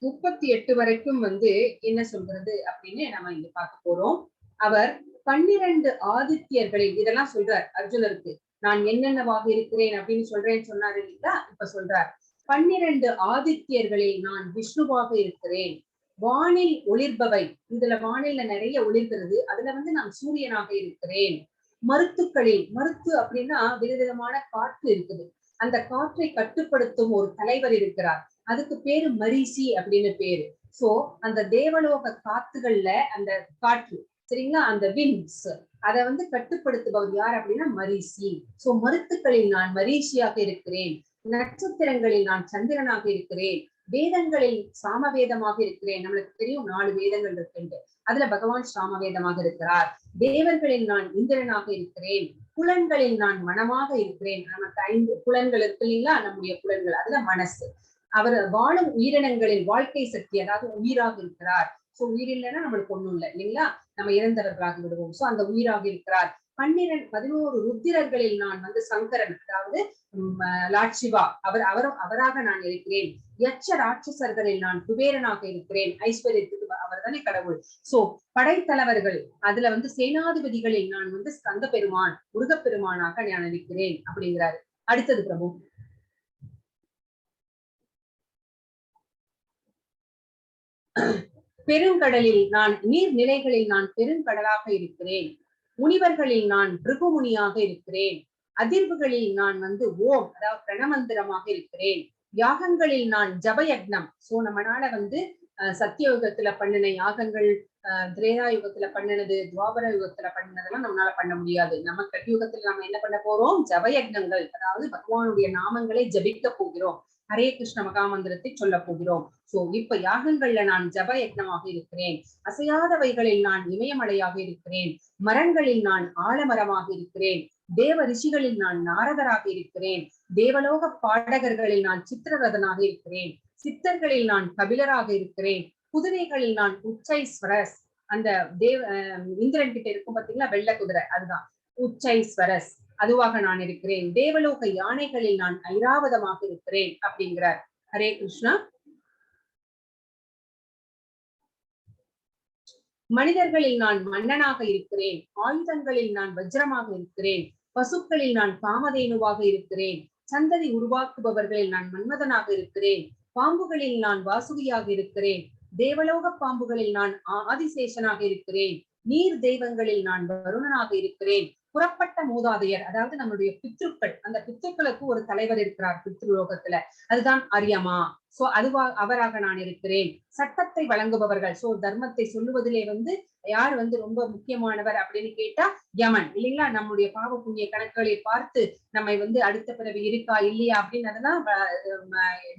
38 வரைக்கும் என்ன சொல்றது அப்படின்னு நம்ம இங்க பார்க்க போறோம். அவர் 12 ஆதித்யர்களில் இதெல்லாம் சொல்றார் அர்ஜுனருக்கு. நான் என்னென்னவாக இருக்கிறேன் அப்படின்னு சொல்றேன்னு சொன்னாரு இல்லைங்களா? இப்ப சொல்றார், 12 ஆதித்யர்களில் நான் விஷ்ணுவாக இருக்கிறேன். வானில் ஒளிர்பவை, இதுல வானில நிறைய ஒளிர்கிறது, அதுல நான் சூரியனாக இருக்கிறேன். மருத்துக்களில், மருத்து அப்படின்னா விதவிதமான காற்று இருக்குது, அந்த காற்றை கட்டுப்படுத்தும் ஒரு தலைவர் இருக்கிறார், அதுக்கு பேரு மரீசி அப்படின்னு பேரு. சோ அந்த தேவலோக காத்துகள்ல அந்த காற்று சரிங்களா, அந்த விண்ட்ஸ் அதை கட்டுப்படுத்துபவர் யார் அப்படின்னா மரீசி. சோ மருத்துக்களில் நான் மரீசியாக இருக்கிறேன். நட்சத்திரங்களில் நான் சந்திரனாக இருக்கிறேன். வேதங்களில் சாமவேதமாக இருக்கிறேன். நம்மளுக்கு தெரியும் 4 வேதங்கள் இருக்கு, அதுல பகவான் சாமவேதமாக இருக்கிறார். தேவர்களில் நான் இந்திரனாக இருக்கிறேன். புலன்களில் நான் மனமாக இருக்கிறேன். நமக்கு 5 புலன்கள் இருக்கு இல்லைங்களா, நம்முடைய புலன்கள், அதுல மனசு. அவர் வாழும் உயிரினங்களில் வாழ்க்கை சக்தி, அதாவது உயிராக இருக்கிறார். சோ உயிர் இல்லைன்னா நம்மளுக்கு ஒண்ணும் இல்லை இல்லைங்களா, நம்ம இறந்தவர்களாக விடுவோம். சோ அந்த உயிராக இருக்கிறார். 11 ருத்திரர்களில் நான் சங்கரன், அதாவது லார்ட் சிவா, அவராக நான் இருக்கிறேன். யட்ச ராட்சசர்களில் நான் குபேரனாக இருக்கிறேன். ஐஸ்வர்யத்துக்கு அவர் தானே கடவுள். சோ படைத்தலைவர்கள் அதுல சேனாதிபதிகளில் நான் ஸ்கந்த பெருமான், முருகப்பெருமானாக நான் இருக்கிறேன் அப்படிங்கிறாரு. அடுத்தது பிரபு. பெருங்கடலில் நான், நீர்நிலைகளில் நான் பெருங்கடலாக இருக்கிறேன். முனிவர்களில் நான் பிருகுமுனியாக இருக்கிறேன். அதிர்வுகளில் நான் ஓம், அதாவது பிரணமந்திரமாக இருக்கிறேன். யாகங்களில் நான் ஜபயக்னம். சோ நம்மளால சத்தியயுகத்துல பண்ணின யாகங்கள், திரேதா யுகத்துல பண்ணினது, துவாபர யுகத்துல பண்ணினதெல்லாம் நம்மளால பண்ண முடியாது. நம்ம கலியுகத்துல நம்ம என்ன பண்ண போறோம்? ஜபயக்னங்கள், அதாவது பகவானுடைய நாமங்களை ஜபிக்க போகிறோம், ஹரே கிருஷ்ண மகாமந்திரத்தை சொல்ல போகிறோம். சோ இப்ப யாகங்கள்ல நான் ஜப யக்னமாக இருக்கிறேன். அசையாதவைகளில் நான் இமயமலையாக இருக்கிறேன். மரங்களில் நான் ஆலமரமாக இருக்கிறேன். தேவ ரிஷிகளில் நான் நாரதராக இருக்கிறேன். தேவலோக பாடகர்களில் நான் சித்திரரதனாக இருக்கிறேன். சித்தர்களில் நான் கபிலராக இருக்கிறேன். குதிரைகளில் நான் உச்சைஸ்வரஸ், அந்த இந்திரன் கிட்ட இருக்கும் பாத்தீங்களா வெள்ளை குதிரை, அதுதான் உச்சைஸ்வரஸ், அதுவாக நான் இருக்கிறேன். தேவலோக யானைகளில் நான் ஐராவதமாக இருக்கிறேன் அப்படிங்கிறார். ஹரே கிருஷ்ணா. மனிதர்களில் நான் மன்னனாக இருக்கிறேன். ஆயுதங்களில் நான் வஜ்ரமாக இருக்கிறேன். பசுக்களில் நான் காமதேனுவாக இருக்கிறேன். சந்ததி உருவாக்குபவர்களில் நான் மன்மதனாக இருக்கிறேன். பாம்புகளில் நான் வாசுகியாக இருக்கிறேன். தேவலோக பாம்புகளில் நான் ஆதிசேஷனாக இருக்கிறேன். நீர் தெய்வங்களில் நான் வருணனாக இருக்கிறேன். புறப்பட்ட மூதாதையர், அதாவது நம்மளுடைய பித்ருக்கள், அந்த பித்ருக்களுக்கு ஒரு தலைவர் இருக்கிறார் பித்ருலோகத்துல, அதுதான் அரியமா. சோ அவராக நான் இருக்கிறேன். சட்டத்தை வழங்குபவர்கள், சோ தர்மத்தை சொல்லுவதிலே யார் ரொம்ப முக்கியமானவர் அப்படின்னு கேட்டா யமன் இல்லைங்களா. நம்முடைய பாவ புண்ணிய கணக்குகளை பார்த்து நம்மை அடுத்த பிறவி இருக்கா இல்லையா அப்படின்னு அதெல்லாம்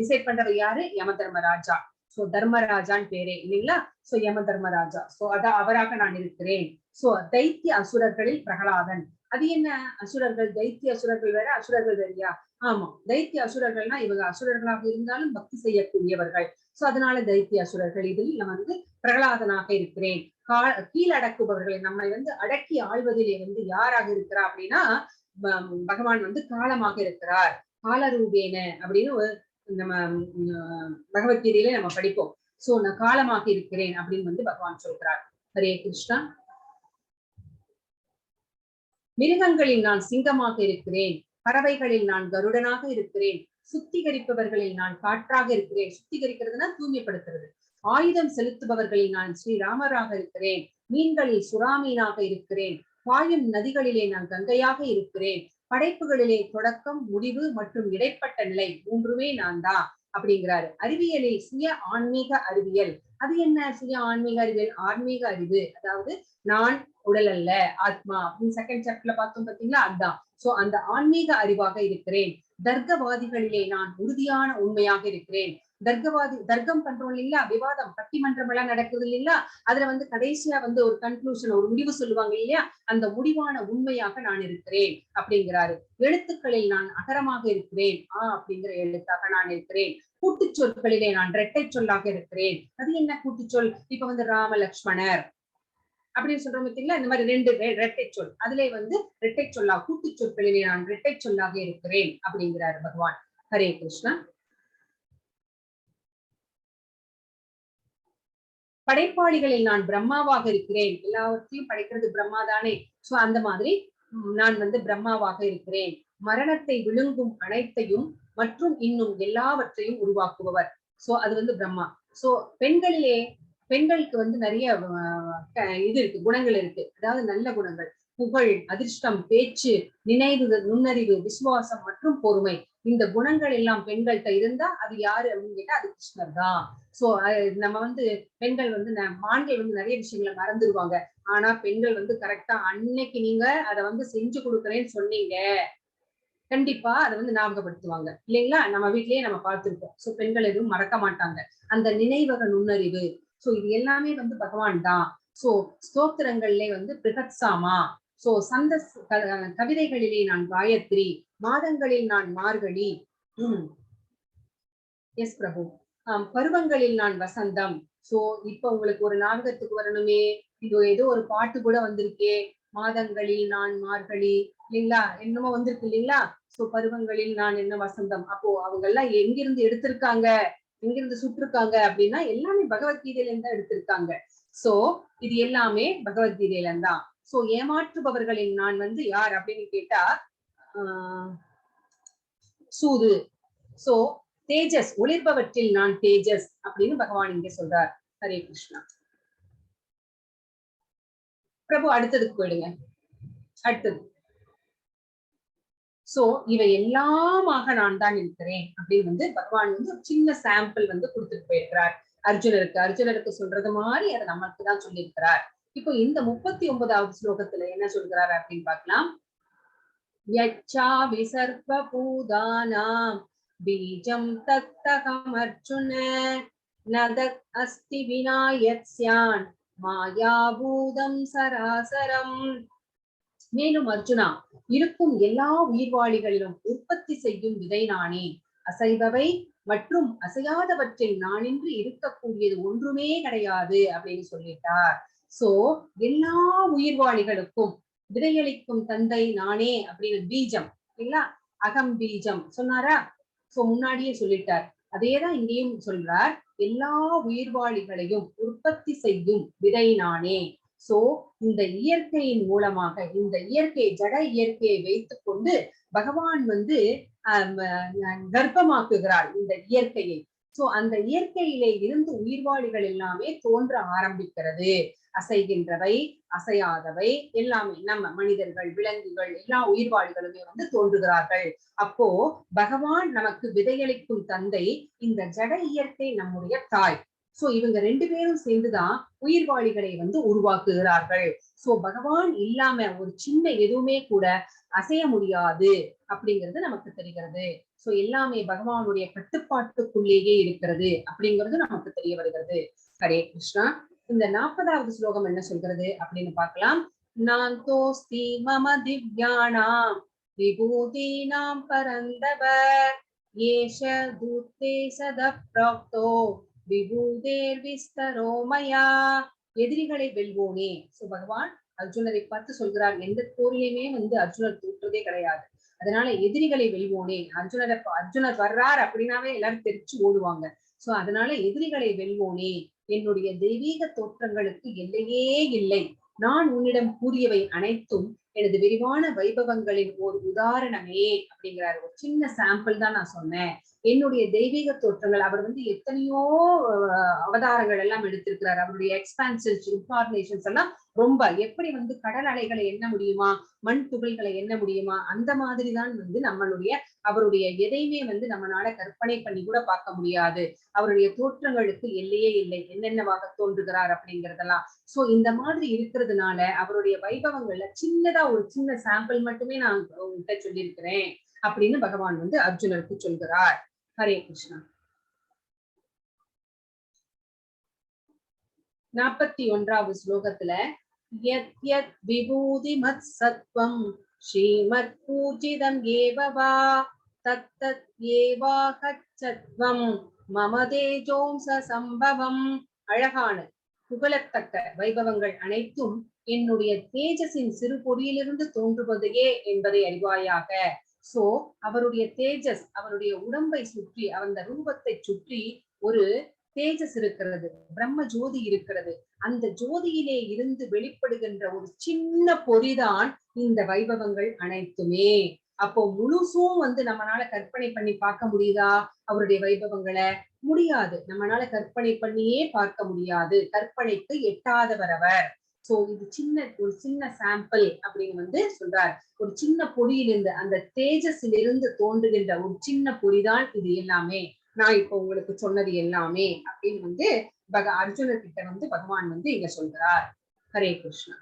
டிசைட் பண்றவர் யாரு? யம தர்மராஜா. சோ தர்மராஜான்னு பேரே இல்லைங்களா. சோ யம தர்மராஜா. சோ அவராக நான் இருக்கிறேன். சோ தைத்திய அசுரர்களில் பிரகலாதன். அது என்ன அசுரர்கள்? தைத்திய அசுரர்கள் வேற, அசுரர்கள் வேறையா? ஆமா, தைத்திய அசுரர்கள்னா இவங்க அசுரர்களாக இருந்தாலும் பக்தி செய்யக்கூடியவர்கள். சோ அதனால தைத்திய அசுரர்கள். இதில் நான் பிரகலாதனாக இருக்கிறேன். கீழடக்குபவர்களை நம்மை அடக்கி ஆள்வதிலே யாராக இருக்கிறார் அப்படின்னா பகவான் காலமாக இருக்கிறார். காலரூபேன அப்படின்னு நம்ம பகவத்கீதையில நம்ம படிப்போம். சோ நான் காலமாக இருக்கிறேன் அப்படின்னு பகவான் சொல்கிறார். ஹரே கிருஷ்ணா. மிருகங்களில் நான் சிங்கமாக இருக்கிறேன். பறவைகளில் நான் கருடனாக இருக்கிறேன். சுத்திகரிப்பவர்களில் நான் காற்றாக இருக்கிறேன். சுத்திகரிக்கிறதுனா தூய்மைப்படுத்துறது. ஆயுதம் செலுத்துபவர்களில் நான் ஸ்ரீராமராக இருக்கிறேன். மீன்களில் சுறாமீனாக இருக்கிறேன். பாயும் நதிகளிலே நான் கங்கையாக இருக்கிறேன். படைப்புகளிலே தொடக்கம், முடிவு மற்றும் இடைப்பட்ட நிலை மூன்றுமே நான் தான் அப்படிங்கிறாரு. அறிவியலில் சுய ஆன்மீக அறிவியல். அது என்ன சுய ஆன்மீக அறிவியல்? ஆன்மீக அறிவு, அதாவது நான் உடல் அல்ல, ஆத்மா அப்படின்னு செகண்ட் சாப்டர்ல பார்த்தோம் பாத்தீங்களா, அதுதான். சோ அந்த ஆன்மீக அறிவாக இருக்கிறேன். தர்க்கவாதிகளிலே நான் உறுதியான உண்மையாக இருக்கிறேன். தர்க்கம் பண்றோம் இல்லைங்களா, விவாதம், பட்டிமன்றம் எல்லாம் நடக்குது இல்லைங்களா, அதுல கடைசியா ஒரு கன்க்ளூஷன், ஒரு முடிவு சொல்லுவாங்க இல்லையா, அந்த முடிவான உண்மையாக நான் இருக்கிறேன் அப்படிங்கிறாரு. எழுத்துக்களில் நான் அகரமாக இருக்கிறேன், அப்படிங்கிற எழுத்தாக நான் இருக்கிறேன். கூட்டுச் சொற்களிலே நான் இரட்டை சொல்லாக இருக்கிறேன். அது என்ன கூட்டுச்சொல்? இப்ப ராம லக்ஷ்மணர் அப்படின்னு சொல்றோம் பார்த்தீங்களா, இந்த மாதிரி ரெண்டு இரட்டை சொல், அதுல இரட்டை சொல்லா, கூட்டுச் சொற்களிலே நான் இரட்டை சொல்லாக இருக்கிறேன் அப்படிங்கிறாரு பகவான். ஹரே கிருஷ்ணா. படைப்பாளிகளில் நான் பிரம்மாவாக இருக்கிறேன். எல்லாவற்றையும் படைக்கிறது பிரம்மா தானே. சோ அந்த மாதிரி நான் பிரம்மாவாக இருக்கிறேன். மரணத்தை விழுங்கும் அனைத்தையும் மற்றும் இன்னும் எல்லாவற்றையும் உருவாக்குபவர். சோ அது பிரம்மா. சோ பெண்களுக்கு நிறைய இது இருக்கு, குணங்கள் இருக்கு. அதாவது நல்ல குணங்கள், புகழ், அதிர்ஷ்டம், பேச்சு, நினைவு, நுண்ணறிவு, விசுவாசம் மற்றும் பொறுமை. இந்த குணங்கள் எல்லாம் பெண்கள்கிட்ட இருந்தா அது யாரு அப்படின்னு கேட்டா அது கிருஷ்ணர் தான். சோ நம்ம பெண்கள் ஆண்கள் நிறைய விஷயங்களை மறந்துடுவாங்க. ஆனா பெண்கள் கரெக்டா அன்னைக்கு நீங்க அதை செஞ்சு கொடுக்குறேன்னு சொன்னீங்க, கண்டிப்பா அதை ஞாபகப்படுத்துவாங்க இல்லைங்களா. நம்ம வீட்லயே நம்ம பார்த்திருக்கோம். சோ பெண்கள் எதுவும் மறக்க மாட்டாங்க. அந்த நினைவக நுண்ணறிவு, சோ இது எல்லாமே பகவான் தான். சோ ஸ்தோத்திரங்கள்ல பிருகத்சாமா. சோ கவிதைகளிலே நான் காயத்ரி, மாதங்களில் நான் மார்கழி. எஸ் பிரபு. பருவங்களில் நான் வசந்தம். சோ இப்ப உங்களுக்கு ஒரு ஞாபகத்துக்கு வரணுமே, இது ஏதோ ஒரு பாட்டு கூட வந்திருக்கே, மாதங்களில் நான் மார்கழி இல்லைங்களா, என்னமோ வந்திருக்கு இல்லைங்களா. சோ பருவங்களில் நான் என்ன வசந்தம். அப்போ அவங்க எல்லாம் எங்கிருந்து எடுத்திருக்காங்க, எங்கிருந்து சுட்டிருக்காங்க அப்படின்னா எல்லாமே பகவத்கீதையில இருந்தா எடுத்திருக்காங்க. சோ இது எல்லாமே பகவத்கீதையில தான். சோ ஏமாற்றுபவர்களில் நான் யார் அப்படின்னு கேட்டா சூது. சோ தேஜஸ், ஒளிர்பவற்றில் நான் தேஜஸ் அப்படின்னு பகவான் இங்கே சொல்றார். ஹரே கிருஷ்ணா. பிரபு அடுத்ததுக்கு போயிடுங்க. அடுத்தது. சோ இவை எல்லாமாக நான் தான் இருக்கிறேன் அப்படின்னு பகவான் ஒரு சின்ன சாம்பிள் கொடுத்துட்டு போயிருக்கிறார் அர்ஜுனருக்கு சொல்றது மாதிரி அதை நமக்கு தான் சொல்லியிருக்கிறார். இப்போ இந்த 39வது ஸ்லோகத்துல என்ன சொல்கிறார் அப்படின்னு பார்க்கலாம். யச்சா விசர்வ பூதானாம் பீஜம் தத்தகம் அர்ஜுன நதக் அஸ்தி விநாயக்ஸ்யான் மாயாபூதம் சராசரம். மேலும் அர்ஜுனா, இருக்கும் எல்லா உயிர்வாளிகளிலும் உற்பத்தி செய்யும் விதை நானே. அசைபவை மற்றும் அசையாதவற்றில் நானின்றி இருக்கக்கூடியது ஒன்றுமே கிடையாது அப்படின்னு சொல்லிட்டார். சோ எல்லா உயிர்வாளிகளுக்கும் விதையளிக்கும் தந்தை நானே அப்படின்னு பீஜம் இல்லைங்களா, அகம் பீஜம் சொன்னாரா. சோ முன்னாடியே சொல்லிட்டார். அதேதான் இங்கேயும் சொல்றார். எல்லா உயிர்வாளிகளையும் உற்பத்தி செய்யும் விதை நானே. சோ இந்த இயற்கையின் மூலமாக, இந்த இயற்கை ஜட இயற்கையை வைத்துக் கொண்டு பகவான் கர்ப்பமாக்குகிறார் இந்த இயற்கையை. சோ அந்த இயற்கையிலே இருந்து உயிர்வாளிகள் எல்லாமே தோன்ற ஆரம்பிக்கிறது. அசைகின்றவை, அசையாதவை எல்லாமே நம்ம மனிதர்கள், விலங்குகள், எல்லா உயிர்வாளிகளுமே தோன்றுகிறார்கள். அப்போ பகவான் நமக்கு விதையளிக்கும் தந்தை, இந்த ஜட இயற்கை நம்முடைய தாய். சோ இவங்க ரெண்டு பேரும் சேர்ந்துதான் உயிர்வாளிகளை உருவாக்குகிறார்கள். சோ பகவான் இல்லாம ஒரு சின்ன எதுவுமே கூட அசைய முடியாது அப்படிங்கிறது நமக்கு தெரிகிறது. சோ எல்லாமே பகவானுடைய கட்டுப்பாட்டுக்குள்ளேயே இருக்கிறது அப்படிங்கிறது நமக்கு தெரிய வருகிறது. ஹரே கிருஷ்ணா. இந்த 40வது ஸ்லோகம் என்ன சொல்கிறது அப்படின்னு பார்க்கலாம். நாந்தோஸ்தி மம திவ்யானாம் விபூதீனாம் பரந்தவ ஏஷ தூத்தே சத ப்ராக்தோ விபூதேர் விஸ்தரோ மயா. எதிரிகளை வெல்வோனே. சோ பகவான் அர்ஜுனரை பார்த்து சொல்கிறார், எந்த போரிலையுமே அர்ஜுனர் தோற்றதே கிடையாது. அதனால எதிரிகளை வெல்வோனே. அர்ஜுனர் வர்றார் அப்படின்னாவே எல்லாரும் தெரிச்சு ஓடுவாங்க. சோ அதனால எதிரிகளை வெல்வோனே. என்னுடைய தெய்வீக தோற்றங்களுக்கு எல்லையே இல்லை. நான் உன்னிடம் கூறியவை அனைத்தும் எனது விரிவான வைபவங்களின் ஒரு உதாரணமே அப்படிங்கிறாரு. ஒரு சின்ன சாம்பிள் தான் நான் சொன்னேன். என்னுடைய தெய்வீக தோற்றங்கள். அவர் வந்து எத்தனையோ அவதாரங்கள் எல்லாம் எடுத்திருக்கிறார். அவருடைய எக்ஸ்பான்ஷன்ஸ் இன்கார்னேஷன்ஸ் எல்லாம் ரொம்ப, எப்படி வந்து கடல் அலைகளை எண்ண முடியுமா, மண் துகள்களை எண்ண முடியுமா, அந்த மாதிரிதான் வந்து அவருடைய எதையுமே வந்து நம்மளால கற்பனை பண்ணி கூட பார்க்க முடியாது. அவருடைய தோற்றங்களுக்கு எல்லையே இல்லை, என்னென்னவாக தோன்றுகிறார் அப்படிங்கறதெல்லாம். சோ இந்த மாதிரி இருக்கிறதுனால அவருடைய வைபவங்கள்ல சின்னதா ஒரு சின்ன சாம்பிள் மட்டுமே நான் உங்ககிட்ட சொல்லியிருக்கிறேன் அப்படின்னு பகவான் வந்து அர்ஜுனருக்கு சொல்கிறார். ஹரே கிருஷ்ணா. 41வது ஸ்லோகத்துல யத் யத் விபூதி மத் சத்வம் ஸ்ரீமத் பூஜிதம் ஏவவா தத் தத் ஏவாஹச்சத்வம் மம தேஜோம்ச சம்பவம். அழகான புகழத்தக்க வைபவங்கள் அனைத்தும் என்னுடைய தேஜஸின் சிறு பொடியிலிருந்து தோன்றுவதையே என்பதை அறிவாயாக. சோ அவருடைய தேஜஸ், அவருடைய உடம்பை சுற்றி, அந்த ரூபத்தை சுற்றி ஒரு தேஜஸ் இருக்கிறது, பிரம்ம ஜோதி இருக்கிறது. அந்த ஜோதியிலே இருந்து வெளிப்படுகின்ற ஒரு சின்ன பொறிதான் இந்த வைபவங்கள் அனைத்துமே. அப்போ முழுசும் வந்து நம்மளால கற்பனை பண்ணி பார்க்க முடியுதா அவருடைய வைபவங்களை? முடியாது. நம்மளால கற்பனை பண்ணியே பார்க்க முடியாது, கற்பனைக்கு எட்டாதவர் அவர். சோ இது ஒரு சின்ன சாம்பிள் அப்படின்னு வந்து சொல்றார். ஒரு சின்ன பொறியிலிருந்து, அந்த தேஜஸிலிருந்து தோன்றுகின்ற ஒரு சின்ன பொறிதான் இது எல்லாமே, நான் இப்ப உங்களுக்கு சொன்னது எல்லாமே அப்படின்னு வந்து அர்ஜுனர் கிட்ட வந்து பகவான் வந்து இங்க சொல்கிறார். ஹரே கிருஷ்ணா.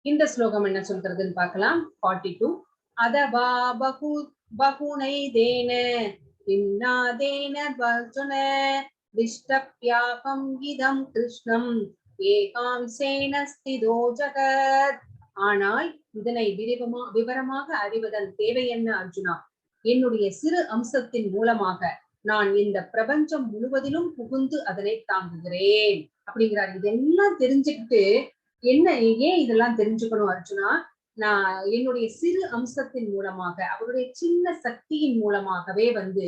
இந்த ஸ்லோகம் என்ன சொல்றதுன்னு பார்க்கலாம். 42. அதவா பகுனை தேன பின்னாதேன அர்ஜுன விஷ்டப்யாகம் இதம் கிருஷ்ணம் ஏகாம்சேன ஸ்திதோ ஜகத். ஆனால் இதனை விவரமாக அறிவதன் தேவை என்ன அர்ஜுனா? என்னுடைய சிறு அம்சத்தின் மூலமாக நான் இந்த பிரபஞ்சம் முழுவதிலும் புகுந்து அதனை தாங்குகிறேன் அப்படிங்கிறார். இதெல்லாம் தெரிஞ்சுக்கிட்டு என்ன, ஏன் இதெல்லாம் தெரிஞ்சுக்கணும் அர்ஜுனா? நான் என்னுடைய சிறு அம்சத்தின் மூலமாக, அவருடைய சின்ன சக்தியின் மூலமாகவே வந்து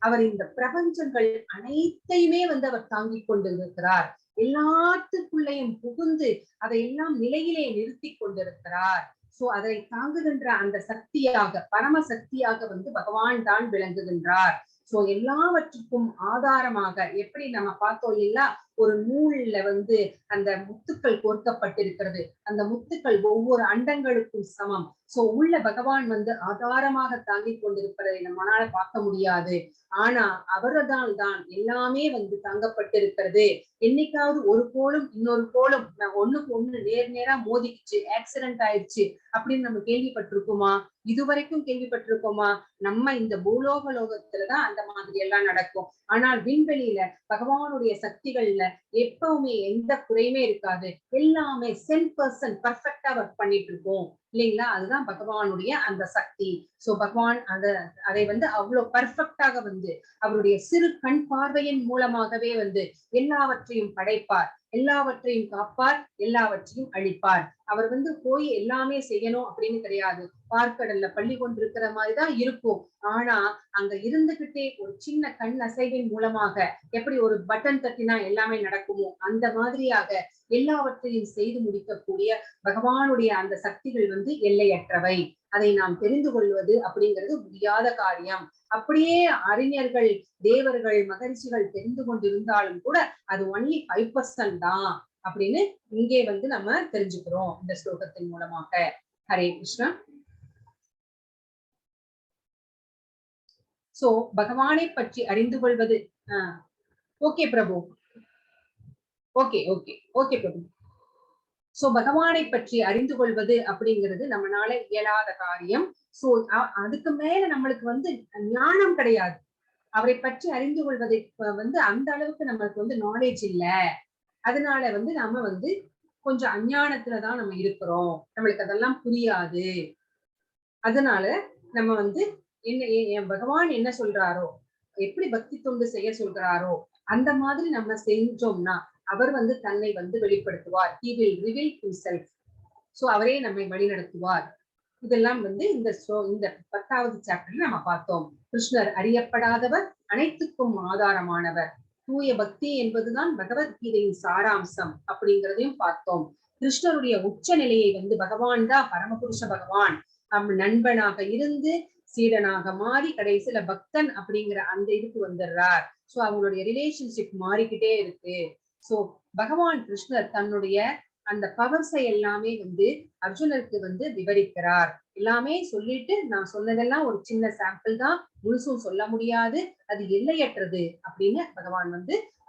அவர் இந்த பிரபஞ்சங்கள் அனைத்தையுமே வந்து அவர் தாங்கிக் கொண்டிருக்கிறார். எல்லாத்துக்குள்ளேயும் புகுந்து அதையெல்லாம் நிலையிலே நிறுத்தி கொண்டிருக்கிறார். சோ அதை தாங்குகின்ற அந்த சக்தியாக, பரம சக்தியாக வந்து பகவான் தான் விளங்குகின்றார். சோ எல்லாவற்றுக்கும் ஆதாரமாக, எப்படி நம்ம பார்த்தோம் இல்லையா, ஒரு நூல்ல வந்து அந்த முத்துக்கள் கோர்க்கப்பட்டிருக்கிறது, அந்த முத்துக்கள் ஒவ்வொரு அண்டங்களுக்கும் சமம். சோ உள்ள பகவான் வந்து ஆதாரமாக தாங்கிக் கொண்டிருப்பதை நம்மளால பார்க்க முடியாது. ஆனா அவர்தான் தான் எல்லாமே வந்து தாங்கப்பட்டிருக்கிறது. என்னைக்காவது ஒரு கோளும் இன்னொரு கோளும் ஒண்ணுக்கு ஒண்ணு நேரா மோதிக்குச்சு, ஆக்சிடென்ட் ஆயிடுச்சு அப்படின்னு நம்ம கேள்விப்பட்டிருக்கோமா? இதுவரைக்கும் கேள்விப்பட்டிருக்கோமா? நம்ம இந்த பூலோக லோகத்துலதான் அந்த மாதிரி எல்லாம் நடக்கும். ஆனால் விண்வெளியில பகவானுடைய சக்திகள்ல எப்பவுமே எந்த குறையுமே இருக்காது. எல்லாமே 100% பர்ஃபெக்டா ஒர்க் பண்ணிட்டு இருக்கோம் இல்லைங்களா? அதுதான் பகவானுடைய அந்த சக்தி. சோ பகவான் அதை வந்து அவ்வளவு பர்ஃபெக்டாக வந்து அவருடைய சிறு கண் பார்வையின் மூலமாகவே வந்து எல்லாவற்றையும் படைப்பார், எல்லாவற்றையும் காப்பார், எல்லாவற்றையும் அழிப்பார். அவர் வந்து போய் எல்லாமே செய்யணும் அப்படின்னு கிடையாது. பார்க்கடல்ல பள்ளி கொண்டிருக்கிற மாதிரிதான் இருக்கும். ஆனா அங்க இருந்துகிட்டே ஒரு சின்ன கண் அசைவின் மூலமாக எப்படி ஒரு பட்டன் தட்டினா எல்லாமே நடக்குமோ அந்த மாதிரியாக எல்லாவற்றையும் செய்து முடிக்கக்கூடிய பகவானுடைய அந்த சக்திகள் வந்து எல்லையற்றவை. அதை நாம் தெரிந்து கொள்வது அப்படிங்கிறது முடியாத காரியம். அப்படியே அறிஞர்கள், தேவர்கள், மகரிஷிகள் தெரிந்து கொண்டிருந்தாலும் கூட அது ஒன்லி 5% தான் அப்படின்னு இங்கே வந்து நம்ம தெரிஞ்சுக்கிறோம் இந்த ஸ்லோகத்தின் மூலமாக. ஹரே கிருஷ்ணா. சோ பகவானை பற்றி அறிந்து கொள்வது. ஓகே பிரபு, ஓகே ஓகே ஓகே பிரபு. சோ பகவானை பற்றி அறிந்து கொள்வது அப்படிங்கிறது நம்மளால இயலாத காரியம். சோ அதுக்கு மேல நம்மளுக்கு வந்து ஞானம் கிடையாது. அவரை பற்றி அறிந்து கொள்வதை வந்து அந்த அளவுக்கு நம்மளுக்கு வந்து நாலேஜ் இல்ல. அதனால வந்து நாம வந்து கொஞ்சம் அஞ்ஞானத்துலதான் நம்ம இருக்கிறோம், நம்மளுக்கு அதெல்லாம் புரியாது. அதனால நம்ம வந்து என்ன பகவான் என்ன சொல்றாரோ, எப்படி பக்தி தொண்டு செய்ய சொல்றாரோ அந்த மாதிரி நம்ம செஞ்சோம்னா அவர் வந்து தன்னை வந்து வெளிப்படுத்துவார். He will reveal himself. So அவரே நம்மை வழிநடத்துவார். இதெல்லாம் வந்து இந்த 10வது சாப்டர்ல நம்ம பார்த்தோம். கிருஷ்ணர் அறியப்படாதவர், அனைத்துக்கும் ஆதாரமானவர். தூய பக்தி என்பதுதான் பகவத்கீதையின் சாராம்சம் அப்படிங்கிறதையும் பார்த்தோம். கிருஷ்ணருடைய உச்ச நிலையை வந்து பகவான் தான், பரமபுருஷ பகவான் நண்பனாக இருந்து சீடனாக மாறி கடைசியில பக்தன் அப்படிங்கிற அந்த இதுக்கு வந்துடுறார். சோ அவங்களுடைய ரிலேஷன்ஷிப் மாறிக்கிட்டே இருக்கு. சோ பகவான் கிருஷ்ணர் தன்னுடைய அந்த பவர்ஸை எல்லாமே அர்ஜுனருக்கு விவரிக்கிறார். எல்லாமே சொல்லிட்டு நான் சொன்னதெல்லாம் ஒரு சின்ன சாம்பிள் தான், முழுசும் சொல்ல முடியாது, அது எல்லையற்றது அப்படின்னு பகவான்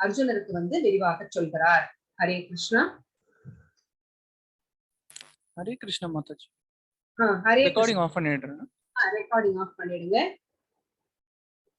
அர்ஜுனருக்கு விரிவாக சொல்கிறார். ஹரே கிருஷ்ணா. ஹரே கிருஷ்ணா மாதாஜி. ஹரே ரெக்கார்டிங் ஆஃப் பண்ணிடுறேன். ரெக்கார்டிங் ஆஃப் பண்ணிடுங்க.